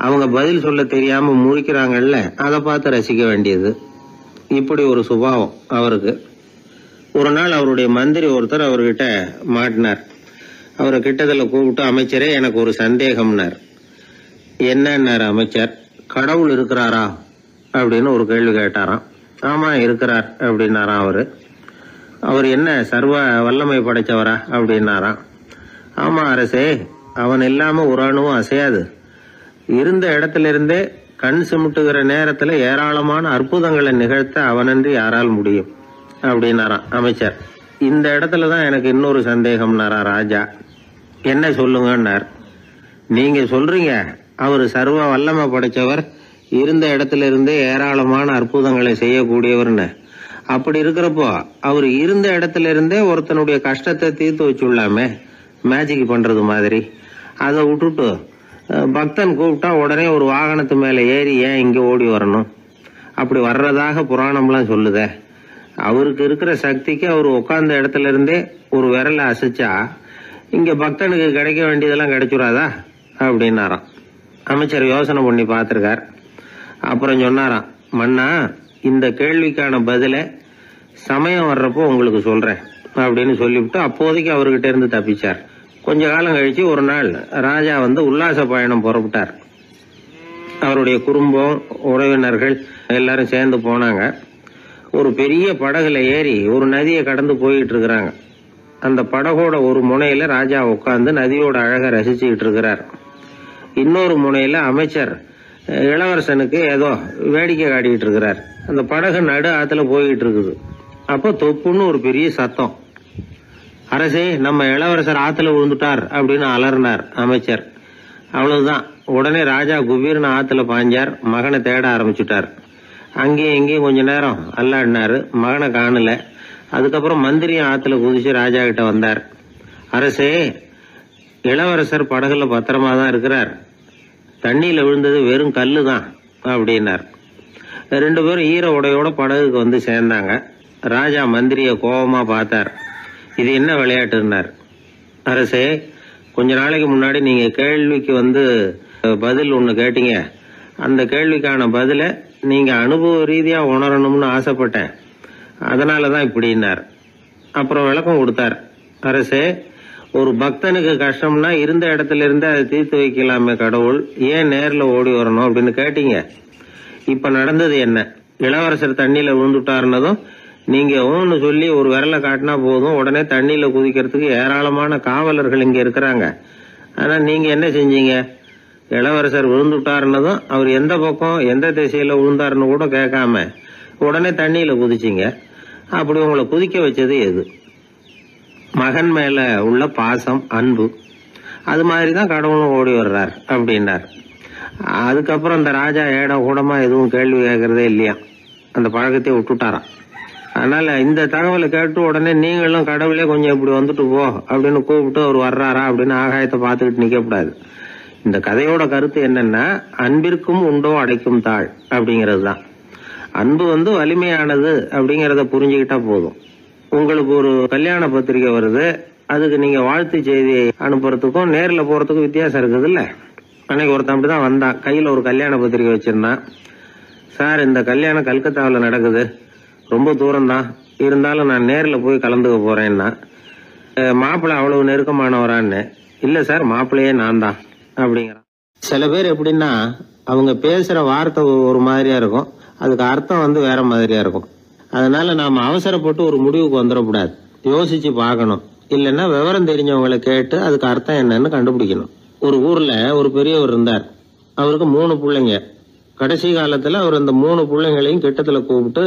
B: அவங்க பதில் சொல்ல தெரியாம முழிக்கிறாங்கல்ல, அதை பார்த்து ரசிக்க வேண்டியது. இப்படி ஒரு சுபாவம் அவருக்கு. ஒரு நாள் அவருடைய மந்திரி ஒருத்தர் அவர்கிட்ட மாட்டினார். அவரை கிட்டத்துல கூப்பிட்டு, அமைச்சரே எனக்கு ஒரு சந்தேகம்னார். என்னன்னாரு அமைச்சர்? கடவுள் இருக்கிறாரா அப்படின்னு ஒரு கேள்வி கேட்டாராம். ஆமா இருக்கிறார் அப்படின்னாராம் அவரு. அவர் என்ன சர்வ வல்லமை படைச்சவரா அப்படின்னாராம். ஆமா அரசே, அவன் இல்லாம ஒரு அணுவும் அசையாது. இருந்த இடத்துல இருந்தே கண் சிமிட்டுகிற நேரத்துல ஏராளமான அற்புதங்களை நிகழ்த்த அவனன்றி யாரால் முடியும் அப்படின்னாராம் அமைச்சர். இந்த இடத்துலதான் எனக்கு இன்னொரு சந்தேகம்னாரா ராஜா. என்ன சொல்லுங்கன்னார். நீங்க சொல்றீங்க அவர் சர்வ வல்லமை படைச்சவர், இருந்த இடத்துல இருந்தே ஏராளமான அற்புதங்களை செய்யக்கூடியவர்னு. அப்படி இருக்கிறப்போ அவர் இருந்த இடத்துல இருந்தே ஒருத்தனுடைய கஷ்டத்தை தீர்த்து வச்சுள்ளாமே, மேஜிக் பண்றது மாதிரி. அதை விட்டுட்டு பக்தன் கூப்பிட்டா உடனே ஒரு வாகனத்து மேல ஏறி ஏன் இங்க ஓடி வரணும்? அப்படி வர்றதாக புராணம்லாம் சொல்லுதே. அவருக்கு இருக்கிற சக்திக்கு அவர் உட்கார்ந்த இடத்துல இருந்தே ஒரு விரலை அசைச்சா இங்க பக்தனுக்கு கிடைக்க வேண்டியதெல்லாம் கிடைச்சுடாதா அப்படின்னாராம். அமைச்சர் யோசனை பண்ணி பார்த்திருக்கார். அப்புறம் சொன்னாராம், மன்னா இந்த கேள்விக்கான பதில சமயம் வர்றப்போ உங்களுக்கு சொல்றேன் அப்படின்னு சொல்லிவிட்டு அப்போதைக்கு அவர்கிட்ட இருந்து தப்பிச்சார். கொஞ்ச காலம் கழிச்சு ஒரு நாள் ராஜா உல்லாச பயணம் புறப்பட்டார். அவருடைய குடும்பம், உறவினர்கள் எல்லாரும் சேர்ந்து போனாங்க. ஒரு பெரிய படகுல ஏறி ஒரு நதியை கடந்து போயிட்டு இருக்கிறாங்க. அந்த படகோட ஒரு முனையில ராஜா உட்கார்ந்து நதியோட அழகை ரசிச்சுக்கிட்டு இருக்கிறார். இன்னொரு முனையில அமைச்சர் இளவரசனுக்கு ஏதோ வேடிக்கை காட்டிக்கிட்டு இருக்கிறார். அந்த படகு நடு ஆத்துல போயிட்டு இருக்குது. அப்போ தொப்புன்னு ஒரு பெரிய சத்தம். அரசே, நம்ம இளவரசர் ஆத்துல விழுந்துட்டார் அப்படின்னு அலறினார் அமைச்சர். அவ்வளவுதான். உடனே ராஜா குபீர்னு ஆத்துல பாஞ்சார். மகனை தேட ஆரம்பிச்சுட்டார். அங்கேயும் இங்கேயும் கொஞ்ச நேரம் அல்லாடினாரு. மகனை காணல. அதுக்கப்புறம் மந்திரியும் ஆத்துல குதிச்சு ராஜா கிட்ட வந்தார். அரசே, இளவரசர் படகுல பத்திரமா தான் இருக்கிறார். தண்ணியில விழுந்தது வெறும் கல்லு தான் அப்படின்னார். 2 பேரும் ஈர உடையோட படகுக்கு சேர்ந்தாங்க. ராஜா மந்திரிய கோபமா பார்த்தார். இது என்ன விளையாட்டுன்னார். அரசே, கொஞ்ச நாளைக்கு முன்னாடி நீங்க கேள்விக்கு பதில் ஒண்ணு கேட்டீங்க. அந்த கேள்விக்கான பதில நீங்க அனுபவ ரீதியா உணரணும்னு ஆசைப்பட்டேன். அதனாலதான் இப்படின்னார். அப்புறம் விளக்கம் கொடுத்தார். அரசே, ஒரு பக்தனுக்கு கஷ்டம்னா இருந்த இடத்துல இருந்து அதை தீர்த்து வைக்கலாமே கடவுள், ஏன் நேர்ல ஓடி வரணும் அப்படின்னு கேட்டீங்க. இப்ப நடந்தது என்ன? இளவரசர் தண்ணியில விழுந்துட்டாருன்னதும் நீங்க ஊன்னு சொல்லி ஒரு விரலை காட்டினா போதும், உடனே தண்ணியில குதிக்கிறதுக்கு ஏராளமான காவலர்கள் இங்க இருக்கிறாங்க. ஆனா நீங்க என்ன செஞ்சீங்க? இளவரசர் விழுந்துட்டாருன்னதும் அவர் எந்த பக்கம் எந்த திசையில விழுந்தாருன்னு கூட கேட்காம உடனே தண்ணியில குதிச்சிங்க. அப்படி உங்களை குதிக்க வச்சது எது? மகன் மேல உள்ள பாசம், அன்பு. அது மாதிரிதான் கடவுளும் ஓடி வர்றார் அப்படின்னார். அதுக்கப்புறம் அந்த ராஜா ஏட கூடமா எதுவும் கேள்வி கேட்கறதே இல்லையா, அந்த பழக்கத்தை விட்டுட்டாராம். அதனால இந்த தகவலை கேட்டு உடனே நீங்களும் கடவுளே கொஞ்சம் இப்படி வந்துட்டு போ அப்படின்னு கூப்பிட்டு அவர் வர்றாரா அப்படின்னு ஆகாயத்தை பார்த்துக்கிட்டு நிக்க கூடாது. இந்த கதையோட கருத்து என்னன்னா, அன்பிற்கும் உண்டோ அடைக்கும் தாழ் அப்படிங்கிறது தான். அன்பு வலிமையானது அப்படிங்கறத புரிஞ்சுக்கிட்டா போதும். உங்களுக்கு ஒரு கல்யாண பத்திரிகை வருது, அதுக்கு நீங்க வாழ்த்து செய்தி அனுப்புறதுக்கும் நேர்ல போறதுக்கும் வித்தியாசம் இருக்குது இல்ல. அன்னைக்கு ஒருத்தன் அப்படிதான் வந்தான். கையில ஒரு கல்யாண பத்திரிகை வச்சிருந்தான். சார், இந்த கல்யாணம் கல்கத்தாவில் நடக்குது, ரொம்ப தூரம் தான், இருந்தாலும் நான் நேர்ல போய் கலந்துக்க போறேன்னா. மாப்பிள்ளை அவ்வளவு நெருக்கமானவரான்னு. இல்ல சார், மாப்பிள்ளையே நான் தான் அப்படிங்கிறான். சில பேர் எப்படின்னா, அவங்க பேசுற வார்த்தை ஒரு மாதிரியா இருக்கும், அதுக்கு அர்த்தம் வேற மாதிரியா இருக்கும். அதனால நாம அவசரப்பட்டு ஒரு முடிவுக்கு வந்துடக்கூடாது, யோசிச்சு பார்க்கணும். இல்லைன்னா விவரம் தெரிஞ்சவங்களை கேட்டு அதுக்கு அர்த்தம் என்னன்னு கண்டுபிடிக்கணும். ஒரு ஊர்ல ஒரு பெரியவர் இருந்தார். அவருக்கு 3 பிள்ளைங்க. கடைசி காலத்துல அவர் அந்த 3 பிள்ளைங்களையும் கிட்டத்துல கூப்பிட்டு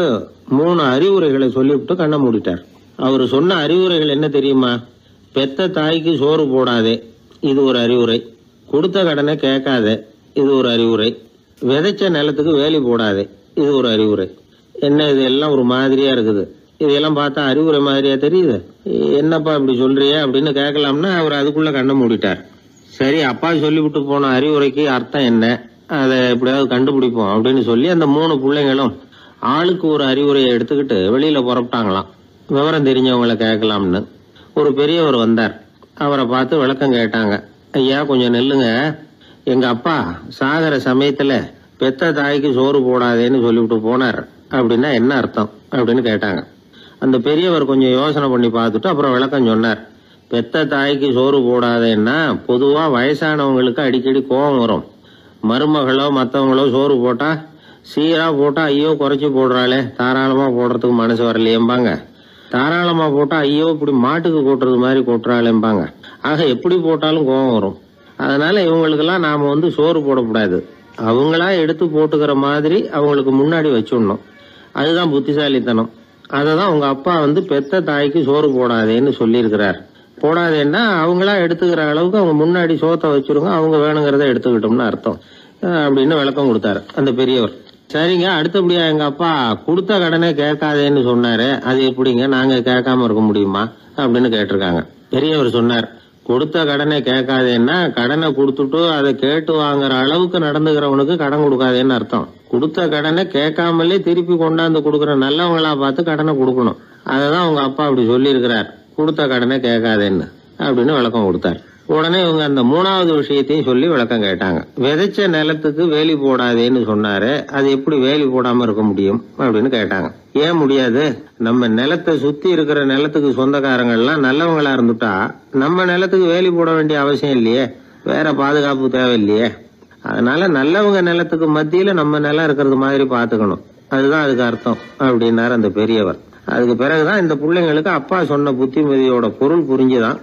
B: 3 அறிவுரைகளை சொல்லிவிட்டு கண்ணை மூடிட்டார். அவர் சொன்ன அறிவுரைகள் என்ன தெரியுமா? பெத்த தாய்க்கு சோறு போடாதே, இது ஒரு அறிவுரை. கொடுத்த கடனை கேட்காதே, இது ஒரு அறிவுரை. விதைச்ச நிலத்துக்கு வேலி போடாதே, இது ஒரு அறிவுரை. என்ன இது எல்லாம் ஒரு மாதிரியா இருக்குது, இதெல்லாம் பார்த்தா அறிவுரை மாதிரியா தெரியுது, என்னப்பா இப்படி சொல்றிய அப்படின்னு கேட்கலாம்னா அவர் அதுக்குள்ள கண்ணை மூடிட்டார். சரி, அப்பா சொல்லிவிட்டு போன அறிவுரைக்கு அர்த்தம் என்ன, அதை எப்படியாவது கண்டுபிடிப்போம் அப்படின்னு சொல்லி அந்த 3 பிள்ளைங்களும் ஆளுக்கு ஒரு அறிவுரையை எடுத்துக்கிட்டு வெளியில புறப்பட்டாங்களாம், விவரம் தெரிஞ்சவங்களை கேட்கலாம்னு. ஒரு பெரியவர் வந்தார். அவரை பார்த்து விளக்கம் கேட்டாங்க. ஐயா, கொஞ்சம் நெல்லுங்க, எங்க அப்பா சாகர சமயத்துல பெத்த தாய்க்கு சோறு போடாதேன்னு சொல்லிவிட்டு போனார், அப்படின்னா என்ன அர்த்தம் அப்படின்னு கேட்டாங்க. அந்த பெரியவர் கொஞ்சம் யோசனை பண்ணி பார்த்துட்டு அப்புறம் விளக்கம் சொன்னார். பெத்த தாய்க்கு சோறு போடாதேன்னா பொதுவா வயசானவங்களுக்கு அடிக்கடி கோபம் வரும். மருமகளோ மற்றவங்களோ சோறு போட்டா சீரா போட்டா ஐயோ குறைச்சி போடுறாளே, தாராளமா போடுறதுக்கு மனசு வரலையேம்பாங்க. தாராளமா போட்டா ஐயோ இப்படி மாட்டுக்கு கொட்டுறது மாதிரி கொட்டுறாளேம்பாங்க. ஆக எப்படி போட்டாலும் கோபம் வரும். அதனால இவங்களுக்கெல்லாம் நாம சோறு போடக்கூடாது, அவங்களா எடுத்து போட்டுக்கிற மாதிரி அவங்களுக்கு முன்னாடி வச்சுடணும். அதுதான் புத்திசாலித்தனம். அததான் உங்க அப்பா பெத்த தாய்க்கு சோறு போடாதேன்னு சொல்லியிருக்கிறார். போடாதேன்னா அவங்களா எடுத்துக்கிற அளவுக்கு அவங்க முன்னாடி சோத்தை வச்சிருங்க, அவங்க வேணுங்கிறத எடுத்துக்கிட்டோம்னு அர்த்தம் அப்படின்னு விளக்கம் கொடுத்தாரு அந்த பெரியவர். சரிங்க, அடுத்தபடியா எங்க அப்பா கொடுத்த கடனே கேட்காதேன்னு சொன்னாரு, அது எப்படிங்க நாங்க கேட்காம இருக்க முடியுமா அப்படின்னு கேட்டிருக்காங்க. பெரியவர் சொன்னார், கொடுத்த கடனை கேட்காதேன்னா கடனை கொடுத்துட்டு அதை கேட்டு வாங்குற அளவுக்கு நடந்துக்கிறவனுக்கு கடன் கொடுக்காதேன்னு அர்த்தம். கொடுத்த கடனை கேட்காமலே திருப்பி கொண்டாந்து கொடுக்கற நல்லவங்களா பார்த்து கடனை கொடுக்கணும். அததான் உங்க அப்பா அப்படி சொல்லி இருக்கிறார், கொடுத்த கடனை கேட்காதேன்னு அப்படின்னு விளக்கம் கொடுத்தார். உடனே இவங்க அந்த மூணாவது விஷயத்தையும் சொல்லி விளக்கம் கேட்டாங்க. விதைச்ச நிலத்துக்கு வேலி போடாதேன்னு சொன்னாரு, அது எப்படி வேலி போடாம இருக்க முடியும் அப்படின்னு கேட்டாங்க. ஏன் முடியாது? நம்ம நிலத்தை சுத்தி இருக்கிற நிலத்துக்கு சொந்தக்காரங்க எல்லாம் நல்லவங்களா இருந்துட்டா நம்ம நிலத்துக்கு வேலி போட வேண்டிய அவசியம் இல்லையே, வேற பாதுகாப்பு தேவையில்லையே. அதனால நல்லவங்க நிலத்துக்கு மத்தியில நம்ம நிலம் இருக்கிறது மாதிரி பாத்துக்கணும், அதுதான் அதுக்கு அர்த்தம் அப்படின்னாரு அந்த பெரியவர். அதுக்கு பிறகுதான் இந்த பிள்ளைங்களுக்கு அப்பா சொன்ன புத்திமதியோட பொருள் புரிஞ்சுதான்.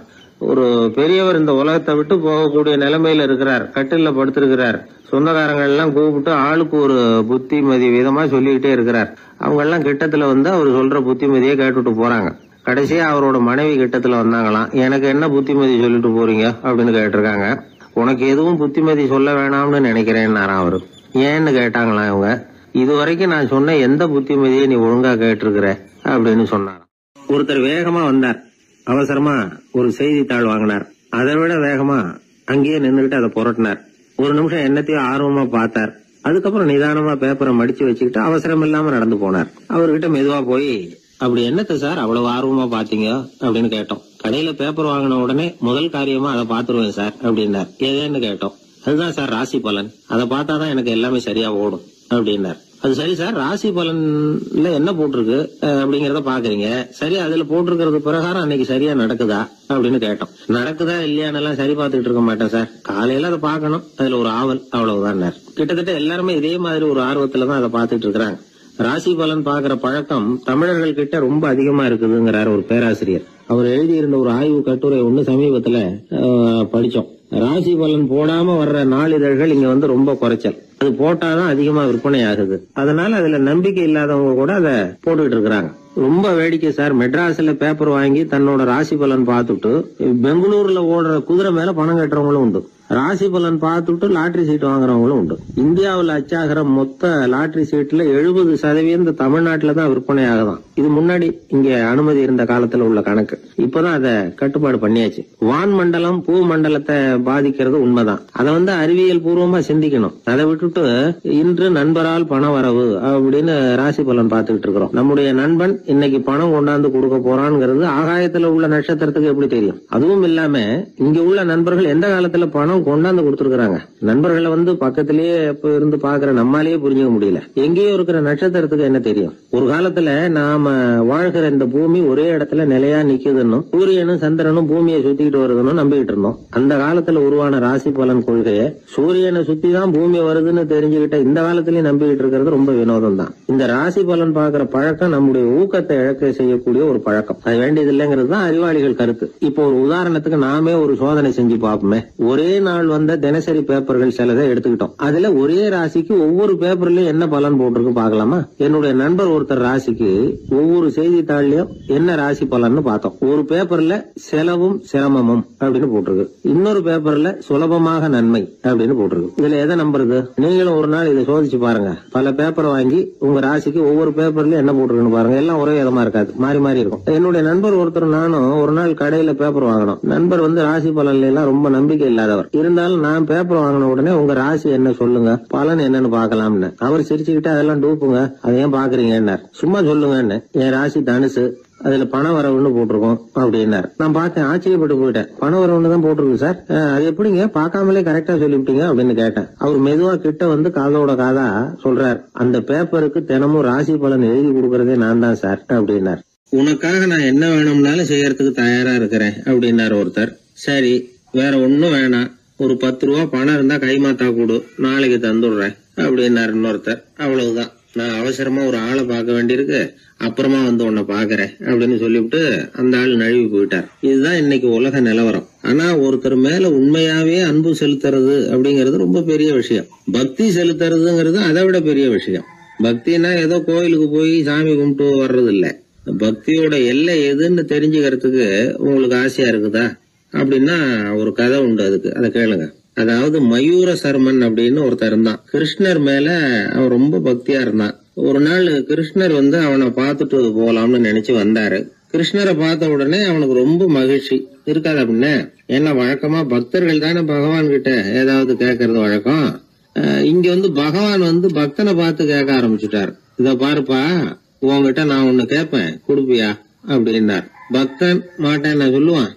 B: ஒரு பெரியவர் இந்த உலகத்தை விட்டு போகக்கூடிய நிலைமையில இருக்கிறார், கட்டில படுத்திருக்கிறார். சொந்தக்காரங்க எல்லாம் கூப்பிட்டு ஆளுக்கு ஒரு புத்திமதி விதமா சொல்லிக்கிட்டே இருக்கிறார். அவங்க எல்லாம் கிட்டத்துல வந்து அவர் சொல்ற புத்திமதியை கேட்டுட்டு போறாங்க. கடைசியா அவரோட மனைவி கிட்டத்துல வந்தாங்களாம். எனக்கு என்ன புத்திமதி சொல்லிட்டு போறீங்க அப்படின்னு கேட்டிருக்காங்க. உனக்கு எதுவும் புத்திமதி சொல்ல வேணாம்னு நினைக்கிறேன்னாராம் அவரு. ஏன்னு கேட்டாங்களாம் இவங்க. இதுவரைக்கும் நான் சொன்ன எந்த புத்திமதியை நீ ஒழுங்கா கேட்டிருக்கிற அப்படின்னு சொன்னாராம். ஒருத்தர் வேகமா வந்தார், அவசரமா ஒரு செய்தித்தாள் வாங்கினார். அதை விட வேகமா அங்கேயே நின்றுகிட்டு அதை புரட்டினார். ஒரு நிமிஷம் என்னத்தையும் ஆர்வமா பார்த்தார். அதுக்கப்புறம் நிதானமா பேப்பரை மடிச்சு வச்சுக்கிட்டு அவசரம் இல்லாம நடந்து போனார். அவர்கிட்ட மெதுவா போய், அப்படி என்னத்த சார் அவ்வளவு ஆர்வமா பாத்தீங்க அப்படின்னு கேட்டோம். கடையில பேப்பர் வாங்கின உடனே முதல் காரியமா அதை பாத்துருவேன் சார் அப்படின்னார். ஏதேன்னு கேட்டோம். அதுதான் சார் ராசி பலன், அதை பார்த்தாதான் எனக்கு எல்லாமே சரியா ஓடும் அப்படின்னார். அது சரி சார், ராசி பலன்ல என்ன போட்டிருக்கு அப்படிங்கறத பாக்குறீங்க, சரி அதுல போட்டிருக்கிறது பிரகாரம் அன்னைக்கு சரியா நடக்குதா அப்படின்னு கேட்டோம். நடக்குதா இல்லையானெல்லாம் சரி பார்த்துட்டு இருக்க மாட்டேன் சார், காலையில அதை பார்க்கணும், அதுல ஒரு ஆவல், அவ்வளவுதான். கிட்டத்தட்ட எல்லாருமே இதே மாதிரி ஒரு ஆர்வத்துலதான் அதை பார்த்துட்டு இருக்கிறாங்க. ராசி பலன் பாக்குற பழக்கம் தமிழர்கள் கிட்ட ரொம்ப அதிகமா இருக்குதுங்கிறார் ஒரு பேராசிரியர். அவர் எழுதியிருந்த ஒரு ஆய்வு கட்டுரை ஒண்ணு சமீபத்துல படிச்சோம். ராசி பலன் போடாம வர்ற நாளிதழ்கள் இங்க வந்து ரொம்ப குறைச்சல், அது போட்டாதான் அதிகமா விற்பனை ஆகுது. அதனால அதுல நம்பிக்கை இல்லாதவங்க கூட அதை போட்டுக்கிட்டு இருக்கிறாங்க. ரொம்ப வேடிக்கை சார், மெட்ராஸ்ல பேப்பர் வாங்கி தன்னோட ராசி பலன் பார்த்துட்டு பெங்களூர்ல ஓடுற குதிரை மேல பணம் கட்டுறவங்களும் உண்டு. ராசி பலன் பார்த்துட்டு லாட்டரி சீட் வாங்குறவங்களும் உண்டு. இந்தியாவில் அச்சாகிற மொத்த லாட்டரி சீட்ல 70% தமிழ்நாட்டுல தான் விற்பனை ஆகுதான். இது முன்னாடி இங்க அனுமதி இருந்த காலத்துல உள்ள கணக்கு. இப்பதான் அதை கட்டுப்பாடு பண்ணியாச்சு. வான் மண்டலம் பூ மண்டலத்தை பாதிக்கிறது உண்மைதான், அதை வந்து அறிவியல் பூர்வமா சிந்திக்கணும். அதை விட்டுட்டு இன்று நண்பரால் பண வரவு அப்படின்னு ராசி பலன் பார்த்துக்கிட்டு இருக்கிறோம். நம்முடைய நண்பன் இன்னைக்கு பணம் கொண்டாந்து கொடுக்க போறான்ங்கிறது ஆகாயத்துல உள்ள நட்சத்திரத்துக்கு எப்படி தெரியும்? அதுவும் இல்லாம இங்க உள்ள நண்பர்கள் எந்த காலத்துல பணம் கொண்டாந்து கொடுத்திருக்காங்க. நண்பர்களை வந்து பக்கத்திலேயே இருந்து பாக்குற நம்மாலேயே புரிஞ்சுக்க முடியல, எங்கேயோ இருக்கிற நட்சத்திரத்துக்கு என்ன தெரியும்? ஒரு காலத்துல நாம வாழ்கிற இந்த பூமி ஒரே இடத்துல நிலையா நிக்குதுன்னு, சூரியனும் சந்திரனும் பூமியை சுத்திக்கிட்டு வருதுன்னு நம்பிக்கிட்டு இருந்தோம். அந்த காலத்துல உருவான ராசி பலன் கொள்கையை சூரியனை சுத்தி தான் பூமி வருதுன்னு தெரிஞ்சுக்கிட்ட இந்த காலத்திலயும் நம்பிக்கிட்டு இருக்கிறது ரொம்ப வினோதம் தான். இந்த ராசி பலன் பாக்குற பழக்கம் நம்முடைய ஊக்கத்தை இழக்க செய்யக்கூடிய ஒரு பழக்கம், அது வேண்டியது இல்லைங்கிறது தான் அறிவாளிகள் கருத்து. இப்போ ஒரு உதாரணத்துக்கு நாமே ஒரு சோதனை செஞ்சு பார்ப்போமே. ஒரே நாள் வந்த தினசரி பேப்பர்கள் சிலதை எடுத்துக்கிட்டோம். அதுல ஒரே ராசிக்கு ஒவ்வொரு பேப்பர்லயும் என்ன பலன் போட்டிருக்கு பாக்கலாமா? என்னுடைய நண்பர் ஒருத்தர் ராசிக்கு ஒவ்வொரு செய்தித்தாள்லயும் என்ன ராசி பலன்னு பார்த்தோம். ஒரு பேப்பர்ல செலவும் சிரமமும் அப்படின்னு போட்டிருக்கு, இன்னொரு பேப்பர்ல சுலபமாக நன்மை அப்படின்னு போட்டிருக்கு. இதுல எதை நம்புறது? நீங்களும் ஒரு நாள் இதை சோதிச்சு பாருங்க. பல பேப்பர் வாங்கி உங்க ராசிக்கு ஒவ்வொரு பேப்பர்லயும் என்ன போட்டிருக்குன்னு பாருங்க. எல்லாம் ஒரே விதமா இருக்காது, மாறி மாறி இருக்கும். என்னுடைய நண்பர் ஒருத்தர் நானும் ஒரு நாள் கடையில பேப்பர் வாங்கணும். நண்பர் வந்து ராசி பலன்ல எல்லாம் ரொம்ப நம்பிக்கை இல்லாதவர். இருந்தாலும் நான் பேப்பர் வாங்கின உடனே உங்க ராசி என்ன சொல்லுங்க, பலன் என்னன்னு பாக்கலாம்னு. அவர் சிரிச்சுக்கிட்டு அதெல்லாம் டூப்புங்க, அதை ஏன் பாக்குறீங்க, சும்மா சொல்லுங்கன்னு. என் ராசி தனுசு, அதுல பண வரவுன்னு போட்டிருக்கோம் அப்படின்னாரு. நான் பார்த்தேன், ஆச்சரியப்பட்டு போயிட்டேன். பண வரவுன்னு தான் போட்டிருக்கு சார், அது எப்படிங்க பார்க்காமலே கரெக்டா சொல்லிவிட்டீங்க அப்படின்னு கேட்டேன். அவர் மெதுவா கிட்ட வந்து காதோட காதா சொல்றார், அந்த பேப்பருக்கு தினமும் ராசி பலன் எழுதி கொடுக்கறதே நான் தான் சார் அப்படின்னார். உனக்காக நான் என்ன வேணும்னாலும் செய்யறதுக்கு தயாரா இருக்கிறேன் அப்படின்னாரு ஒருத்தர். சரி, வேற ஒன்னும் வேணாம், ஒரு 10 ரூபா பணம் இருந்தா கைமாத்தா கொடு, நாளைக்கு தந்துடுறேன் அப்படின்னாரு இன்னொருத்தர். அவ்வளவுதான், நான் அவசரமா ஒரு ஆளை பார்க்க வேண்டியிருக்கு, அப்புறமா வந்து உன்னை பாக்குறேன் அப்படின்னு சொல்லிவிட்டு அந்த ஆள் நழுவி போயிட்டார். இதுதான் இன்னைக்கு உலக நிலவரம். ஆனா ஒருத்தர் மேல உண்மையாவே அன்பு செலுத்துறது அப்படிங்கறது ரொம்ப பெரிய விஷயம். பக்தி செலுத்துறதுங்கிறது அதை விட பெரிய விஷயம். பக்தினா ஏதோ கோயிலுக்கு போய் சாமி கும்பிட்டு வர்றது இல்ல. பக்தியோட எல்லை எதுன்னு தெரிஞ்சுக்கிறதுக்கு உங்களுக்கு ஆசையா இருக்குதா அப்படின்னா ஒரு கதை உண்டு, அதுக்கு அதை கேளுங்க. அதாவது மயூர சர்மன் அப்படின்னு ஒருத்தர் இருந்தான். கிருஷ்ணர் மேல அவன் ரொம்ப பக்தியா இருந்தான். ஒரு நாள் கிருஷ்ணர் வந்து அவனை பார்த்துட்டு போலாம்னு நினைச்சு வந்தாரு. கிருஷ்ணரை பார்த்த உடனே அவனுக்கு ரொம்ப மகிழ்ச்சி இருக்காது அப்படின்னா, ஏன்னா வழக்கமா பக்தர்கள் தானே பகவான் கிட்ட ஏதாவது கேட்கறது வழக்கம். இங்க வந்து பகவான் வந்து பக்தனை பார்த்து கேட்க ஆரம்பிச்சுட்டாரு. இத பாருப்பா, உன்கிட்ட நான் ஒண்ணு கேட்பேன், கொடுப்பியா அப்படின்னார். பக்தன் மாட்டேன் நான் சொல்லுவான்,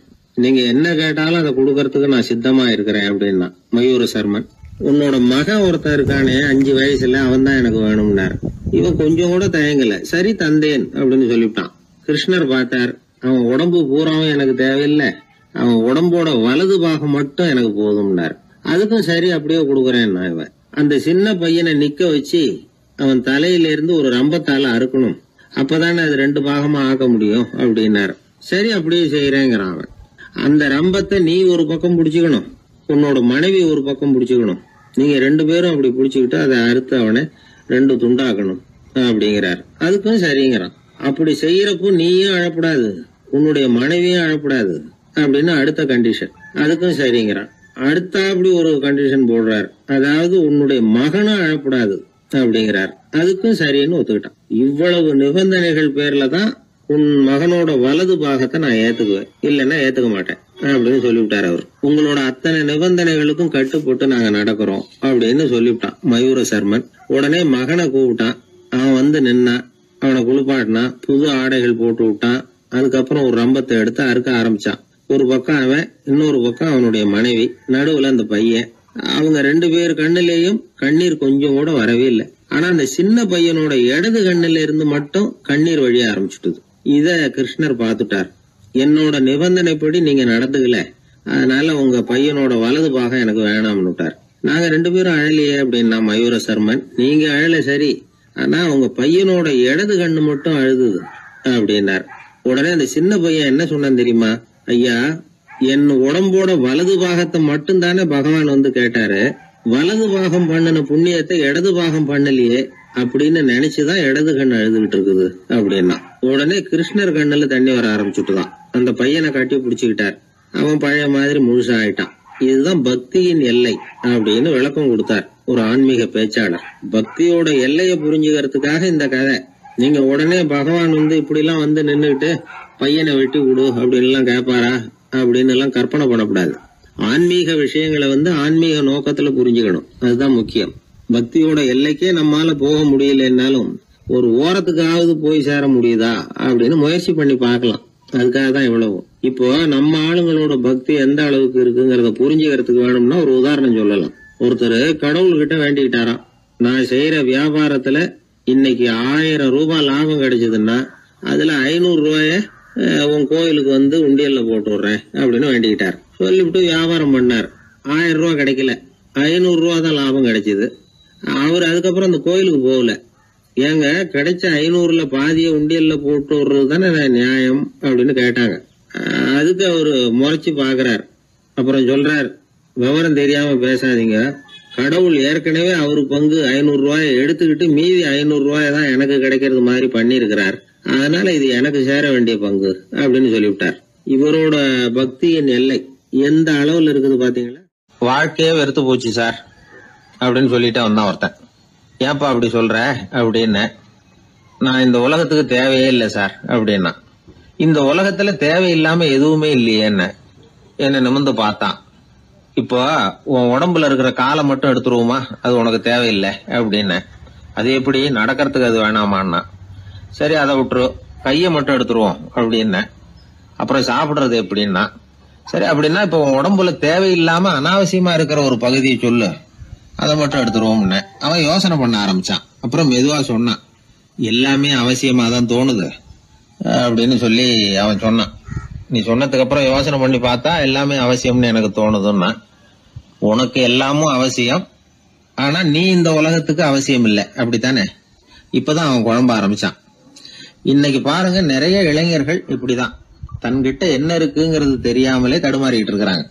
B: நீங்க என்ன கேட்டாலும் அதை கொடுக்கறதுக்கு நான் சித்தமா இருக்கிறேன் அப்படின்னா மயூர சர்மன். உன்னோட மகன் ஒருத்தன் இருக்கானே 5 வயசுல, அவன் தான் எனக்கு வேணும்னாரு. இவன் கொஞ்சம் கூட தயங்கல, சரி தந்தேன் அப்படின்னு சொல்லிவிட்டான். கிருஷ்ணர் பார்த்தார், அவன் உடம்பு பூராவும் எனக்கு தேவையில்லை, அவன் உடம்போட வலது பாகம் மட்டும் எனக்கு போதும்னார். அதுக்கும் சரி அப்படியே கொடுக்குறேன்னா இவன். அந்த சின்ன பையனை நிக்க வச்சு அவன் தலையில இருந்து ஒரு ரம்பத்தால அறுக்கணும், அப்பதானே அது 2 பாகமா ஆக்க முடியும் அப்படின்னாரு. சரி அப்படியே செய்யறேங்கிறான் அவன். அந்த ரம்பத்தை நீ ஒரு பக்கம் பிடிச்சுக்கணும், உன்னோட மனைவி ஒரு பக்கம் பிடிச்சுக்கணும், நீங்க 2 பேரும் அப்படி பிடிச்சுக்கிட்டு அதை அறுத்து அவனை 2 துண்டாக்கணும் அப்படிங்கிறார். அதுக்கும் சரிங்கிறான். அப்படி செய்யறப்போ நீயும் அழப்படாது, உன்னுடைய மனைவியும் அழப்படாது அப்படின்னு அடுத்த கண்டிஷன். அதுக்கும் சரிங்கிறான். அடுத்த அப்படி ஒரு கண்டிஷன் போடுறார், அதாவது உன்னுடைய மகனும் அழப்படாது அப்படிங்கிறார். அதுக்கும் சரின்னு ஒத்துக்கிட்டான். இவ்வளவு நிபந்தனைகள் பேர்ல தான் உன் மகனோட வலது பாகத்தை நான் ஏத்துக்குவேன், இல்லைன்னா ஏத்துக்க மாட்டேன் அப்படின்னு சொல்லிவிட்டார் அவர். உங்களோட அத்தனை நிபந்தனைகளுக்கும் கட்டுப்பட்டு நாங்க நடக்கிறோம் அப்படின்னு சொல்லிவிட்டான் மயூர சர்மன். உடனே மகனை கூப்பிட்டான். அவன் வந்து நின்னான், அவனை குளிப்பாட்டினான், புது ஆடைகள் போட்டு விட்டான். அதுக்கப்புறம் ஒரு ரம்பத்தை எடுத்து அறுக்க ஆரம்பிச்சான். ஒரு பக்கம் அவன், இன்னொரு பக்கம் அவனுடைய மனைவி, நடுவுல அந்த பையன். அவங்க 2 பேர் கண்ணிலேயும் கண்ணீர் கொஞ்சம் கூட வரவே இல்லை. ஆனா அந்த சின்ன பையனோட இடது கண்ணில இருந்து மட்டும் கண்ணீர் வழிய ஆரம்பிச்சுட்டுது. இத கிருஷ்ணர் பார்த்துட்டார். என்னோட நிபந்தனைப்படி நீங்க நடந்துக்கல, அதனால உங்க பையனோட வலது பாகம் எனக்கு வேணாம்னு விட்டார். நாங்க 2 பேரும் அழலையே அப்படின்னா மயூர சர்மன். நீங்க அழல சரி, ஆனா உங்க பையனோட இடது கண்ணு மட்டும் அழுதுது அப்படின்னார். உடனே அந்த சின்ன பையன் என்ன சொன்னான் தெரியுமா? ஐயா, என் உடம்போட வலது பாகத்தை மட்டும் தானே பகவான் வந்து கேட்டாரு, வலது பாகம் பண்ணின புண்ணியத்தை இடது பாகம் பண்ணலையே அப்படின்னு நினைச்சுதான் இடது கண் அழுதுகிட்டு இருக்குது அப்படின்னா. உடனே கிருஷ்ணர் கண்ணுல தண்ணி வர ஆரம்பிச்சுட்டுதான். அந்த பையனை கட்டி பிடிச்சுக்கிட்டார். அவன் பழைய மாதிரி முழுசா ஆயிட்டான். இதுதான் பக்தியின் எல்லை அப்படின்னு விளக்கம் கொடுத்தார் ஒரு ஆன்மீக பேச்சாளர். பக்தியோட எல்லையை புரிஞ்சுக்கிறதுக்காக இந்த கதை. நீங்க உடனே பகவான் வந்து இப்படி எல்லாம் வந்து நின்னுகிட்டு பையனை வெட்டி விடு அப்படின்னு எல்லாம் கேட்பாரா அப்படின்னு எல்லாம் கற்பனை பண்ணக்கூடாது. ஆன்மீக விஷயங்களை வந்து ஆன்மீக நோக்கத்துல புரிஞ்சுக்கணும், அதுதான் முக்கியம். பக்தியோட எல்லைக்கே நம்மால போக முடியலன்னாலும் ஒரு ஓரத்துக்காவது போய் சேர முடியுதா அப்படின்னு முயற்சி பண்ணி பார்க்கலாம். அதுக்காக தான் இவ்வளவு. இப்போ நம்ம ஆளுங்களோட பக்தி எந்த அளவுக்கு இருக்குங்கிறத புரிஞ்சுக்கிறதுக்கு வேணும்னா ஒரு உதாரணம் சொல்லலாம். ஒருத்தர் கடவுள்கிட்ட வேண்டிக்கிட்டாராம், நான் செய்யற வியாபாரத்துல இன்னைக்கு 1000 ரூபாய் லாபம் கிடைச்சதுன்னா அதுல 500 ரூபாய உன் கோயிலுக்கு வந்து உண்டியல்ல போட்டு விடுறேன் அப்படின்னு வேண்டிக்கிட்டார். சொல்லிவிட்டு வியாபாரம் பண்ணார். 1000 ரூபாய் கிடைக்கல, 500 ரூபாய் தான் லாபம் கிடைச்சது. அவர் அதுக்கப்புறம் அந்த கோயிலுக்கு போகல. ஏங்க, கிடைச்ச 500ல பாதிய உண்டியல்ல போட்டு விடுறது தானே நியாயம் அப்படின்னு கேட்டாங்க. அதுக்கு அவரு முறைச்சு பாக்குறார். அப்புறம் சொல்றார், விவரம் தெரியாம பேசாதீங்க, கடவுள் ஏற்கனவே அவரு பங்கு 500 ரூபாயை எடுத்துக்கிட்டு மீதி 500 ரூபாய் தான் எனக்கு கிடைக்கிறது மாதிரி பண்ணிருக்கிறார், அதனால இது எனக்கு சேர வேண்டிய பங்கு அப்படின்னு சொல்லிவிட்டார். இவரோட பக்தியின் எல்லை எந்த அளவுல இருக்குது பாத்தீங்களா? வாழ்க்கையே வெறுத்து போச்சு சார் அப்படின்னு சொல்லிட்டு வந்தான் ஒருத்தன். ஏன்பா அப்படி சொல்ற அப்படின்னு. நான் இந்த உலகத்துக்கு தேவையே இல்லை சார் அப்படின்னா. இந்த உலகத்துல தேவையில்லாம எதுவுமே இல்லையே என்ன நிமிர்ந்து பார்த்தான். இப்போ உன் உடம்புல இருக்கிற காலை மட்டும் எடுத்துருவோமா, அது உனக்கு தேவையில்லை அப்படின்னு. அது எப்படி, நடக்கிறதுக்கு அது வேணாமான்னா. சரி அதை விட்டுரு, கையை மட்டும் எடுத்துருவோம் அப்படின்னு. அப்புறம் சாப்பிடுறது எப்படின்னா. சரி அப்படின்னா இப்போ உன் உடம்புல தேவையில்லாம அனாவசியமா இருக்கிற ஒரு பகுதியை சொல்லு, அதை மட்டும் எடுத்துருவோம்னு. அவன் யோசனை பண்ண ஆரம்பிச்சான். அப்புறம் மெதுவா சொன்னான், எல்லாமே அவசியமா தான் தோணுது அப்படின்னு சொல்லி அவன் சொன்னான். நீ சொன்னதுக்கு அப்புறம் யோசனை பண்ணி பார்த்தா எல்லாமே அவசியம்னு எனக்கு தோணுதுன்னா. உனக்கு எல்லாமும் அவசியம், ஆனா நீ இந்த உலகத்துக்கு அவசியம் இல்லை அப்படித்தானே? இப்பதான் அவன் குழம்ப ஆரம்பிச்சான். இன்னைக்கு பாருங்க, நிறைய இளைஞர்கள் இப்படிதான் தன்கிட்ட என்ன இருக்குங்கிறது தெரியாமலே தடுமாறிட்டு இருக்கிறாங்க.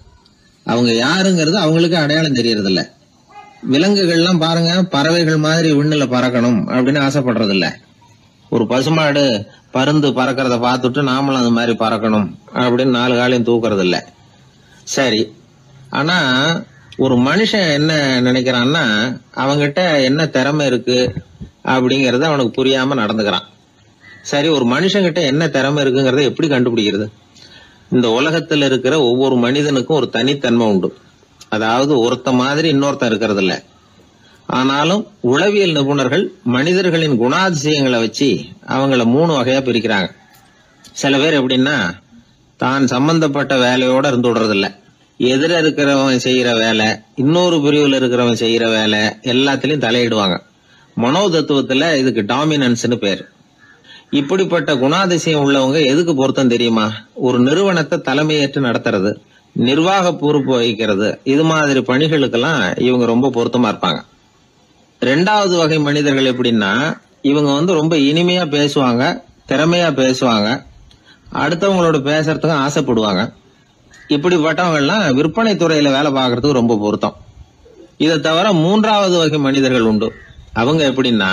B: அவங்க யாருங்கிறது அவங்களுக்கு அடையாளம் தெரியறது இல்ல. விலங்குகள்லாம் பாருங்க, பறவைகள் மாதிரி விண்ணுல பறக்கணும் அப்படின்னு ஆசைப்படுறது இல்ல. ஒரு பசுமாடு பருந்து பறக்கிறத பார்த்துட்டு நாமளும் அது மாதிரி பறக்கணும் அப்படின்னு 4 காலையும் தூக்குறது இல்ல. சரி, ஆனா ஒரு மனுஷன் என்ன நினைக்கிறான்னா, அவங்கிட்ட என்ன திறமை இருக்கு அப்படிங்கறத அவனுக்கு புரியாம நடந்துக்கிறான். சரி, ஒரு மனுஷங்கிட்ட என்ன திறமை இருக்குங்கிறத எப்படி கண்டுபிடிக்கிறது? இந்த உலகத்துல இருக்கிற ஒவ்வொரு மனிதனுக்கும் ஒரு தனித்தன்மை உண்டு. அதாவது ஒருத்த மாதிரி இன்னொருத்தன் இருக்கிறது இல்ல. ஆனாலும் உளவியல் நிபுணர்கள் மனிதர்களின் குணாதிசயங்களை வச்சு அவங்கள 3 வகையா பிரிக்கிறாங்க. சில பேர் எப்படின்னா, தான் சம்பந்தப்பட்ட வேலையோட இருந்து விடுறதில்ல. எதிர இருக்கிறவன் செய்யற வேலை, இன்னொரு பிரிவுல இருக்கிறவன் செய்யற வேலை எல்லாத்திலையும் தலையிடுவாங்க. மனோ தத்துவத்துல இதுக்கு டாமினன்ஸ்னு பேர். இப்படிப்பட்ட குணாதிசயம் உள்ளவங்க எதுக்கு பொருத்தம் தெரியுமா? ஒரு நிறுவனத்தை தலைமையேற்று நடத்துறது, நிர்வாக பொறுப்பு வகிக்கிறது, இது மாதிரி பணிகளுக்கெல்லாம் இவங்க ரொம்ப பொருத்தமா இருப்பாங்க. 2வது வகை மனிதர்கள் எப்படின்னா, இவங்க ரொம்ப இனிமையா பேசுவாங்க, திறமையா பேசுவாங்க, அடுத்தவங்களோட பேசுறதுக்கு ஆசைப்படுவாங்க. இப்படிப்பட்டவங்க எல்லாம் விற்பனை துறையில வேலை பார்க்கறதுக்கு ரொம்ப பொருத்தம். இதை தவிர 3வது வகை மனிதர்கள் உண்டு. அவங்க எப்படின்னா,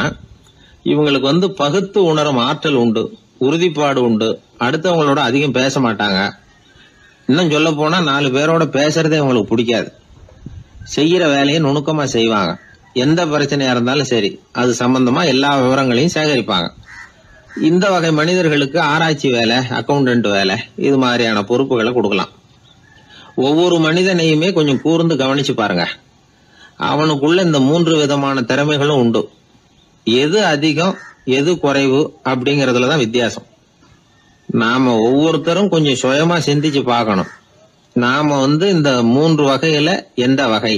B: இவங்களுக்கு பகுத்து உணரும் ஆற்றல் உண்டு, உறுதிப்பாடு உண்டு, அடுத்தவங்களோட அதிகம் பேச மாட்டாங்க. இன்னும் சொல்ல போனா 4 பேரோட பேசுறதே அவங்களுக்கு பிடிக்காது. செய்யற வேலையை நுணுக்கமா செய்வாங்க. எந்த பிரச்சனையா இருந்தாலும் சரி, அது சம்பந்தமா எல்லா விவரங்களையும் சேகரிப்பாங்க. இந்த வகை மனிதர்களுக்கு ஆராய்ச்சி வேலை, அக்கவுண்டன்ட் வேலை, இது மாதிரியான பொறுப்புகளை கொடுக்கலாம். ஒவ்வொரு மனிதனையுமே கொஞ்சம் கூர்ந்து கவனிச்சு பாருங்க. அவனுக்குள்ள இந்த 3 விதமான திறமைகளும் உண்டு. எது அதிகம் எது குறைவு அப்படிங்கறதுலதான் வித்தியாசம். நாம ஒவ்வொருத்தரும் கொஞ்சம் சுயமா சிந்திச்சு பார்க்கணும். நாம இந்த 3 வகையில எந்த வகை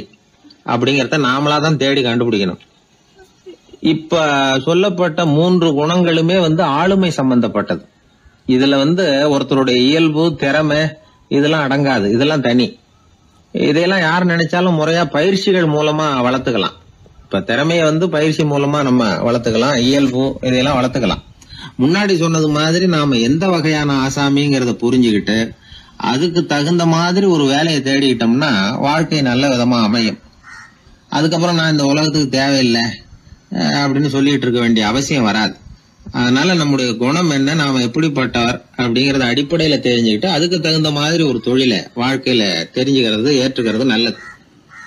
B: அப்படிங்கறத நாமளாதான் தேடி கண்டுபிடிக்கணும். இப்ப சொல்லப்பட்ட 3 குணங்களுமே ஆளுமை சம்பந்தப்பட்டது. இதுல ஒருத்தருடைய இயல்பு, திறமை இதெல்லாம் அடங்காது. இதெல்லாம் தனி. இதையெல்லாம் யார் நினைச்சாலும் முறையா பயிற்சிகள் மூலமா வளர்த்துக்கலாம். இப்ப திறமைய பயிற்சி மூலமா நம்ம வளர்த்துக்கலாம், இயல்பு இதையெல்லாம் வளர்த்துக்கலாம். முன்னாடி சொன்னது மாதிரி நாம எந்த வகையான ஆசாமிங்கிறத புரிஞ்சுக்கிட்டு அதுக்கு தகுந்த மாதிரி ஒரு வேலையை தேடிக்கிட்டோம்னா வாழ்க்கை நல்ல விதமா அமையும். அதுக்கப்புறம் நான் இந்த உலகத்துக்கு தேவையில்லை அப்படின்னு சொல்லிட்டு இருக்க வேண்டிய அவசியம் வராது. அதனால நம்முடைய குணம் என்ன, நாம எப்படிப்பட்டவர் அப்படிங்கறத அடிப்படையில தெரிஞ்சுக்கிட்டு அதுக்கு தகுந்த மாதிரி ஒரு தொழிலை வாழ்க்கையில தெரிஞ்சுக்கிறது, ஏற்றுக்கிறது நல்லது.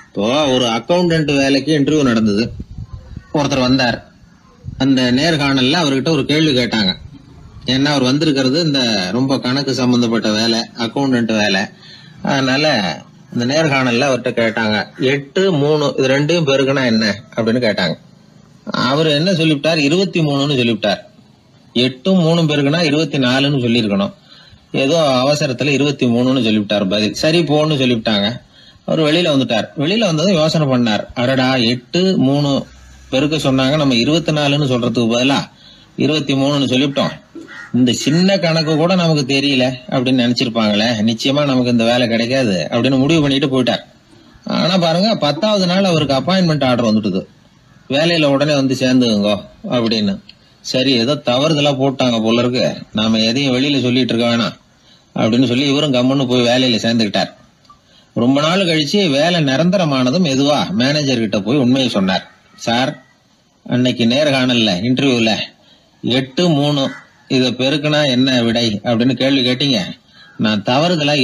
B: இப்போ ஒரு அக்கவுண்டன்ட் வேலைக்கு இன்டர்வியூ நடந்தது. ஒருத்தர் வந்தார். அந்த நேர்காணல்ல அவர்கிட்ட ஒரு கேள்வி கேட்டாங்க. ஏன்னா அவர் வந்திருக்கிறது இந்த ரொம்ப கணக்கு சம்பந்தப்பட்ட வேலை, அக்கவுண்டன்ட் வேலை. அதனால இந்த நேர்காணல்ல அவர்கிட்ட கேட்டாங்க, 8, 3 இது 2 பெருக்குனா என்ன அப்படின்னு கேட்டாங்க. அவர் என்ன சொல்லிவிட்டார், 23ன்னு சொல்லிவிட்டார். 8 3 பெருக்குனா 24ன்னு சொல்லியிருக்கணும். ஏதோ அவசரத்துல 23ன்னு சொல்லிவிட்டார் பதில். சரி போன்னு சொல்லிவிட்டாங்க. அவர் வெளியில வந்துட்டார். வெளியில வந்ததும் யோசனை பண்ணார், அடடா 8 3 பெருக்க சொன்னாங்க, நம்ம 24ன்னு சொல்றதுக்கு பதிலா 23ன்னு சொல்லிவிட்டோம். இந்த சின்ன கணக்கு கூட நமக்கு தெரியல அப்படின்னு நினைச்சிருப்பாங்களே, நிச்சயமா நமக்கு இந்த வேலை கிடைக்காது அப்படின்னு முடிவு பண்ணிட்டு போயிட்டார். ஆனா பாருங்க, 10வது நாள் அவருக்கு அப்பாயின்மெண்ட் ஆர்டர் வந்துட்டுது. வேலையில உடனே சேர்ந்துங்க அப்படின்னு. சரி, ஏதோ தவறுதலா போட்டாங்க போல இருக்கு, நாம எதையும் வெளியில சொல்லிட்டு இருக்க வேணாம் அப்படின்னு சொல்லி இவரும் கம்முன்னு போய் வேலையில சேர்ந்துக்கிட்டார். ரொம்ப நாள் கழிச்சு வேலை நிரந்தரமானதும் மெதுவா மேனேஜர் கிட்ட போய் உண்மையை சொன்னார். சார், அன்னைக்கு நேர்காணல்ல இன்டர்வியூல 8 3 இத பெருக்குனா என்ன விடை அப்படின்னு கேள்வி கேட்டீங்க. நான் தவறுதலா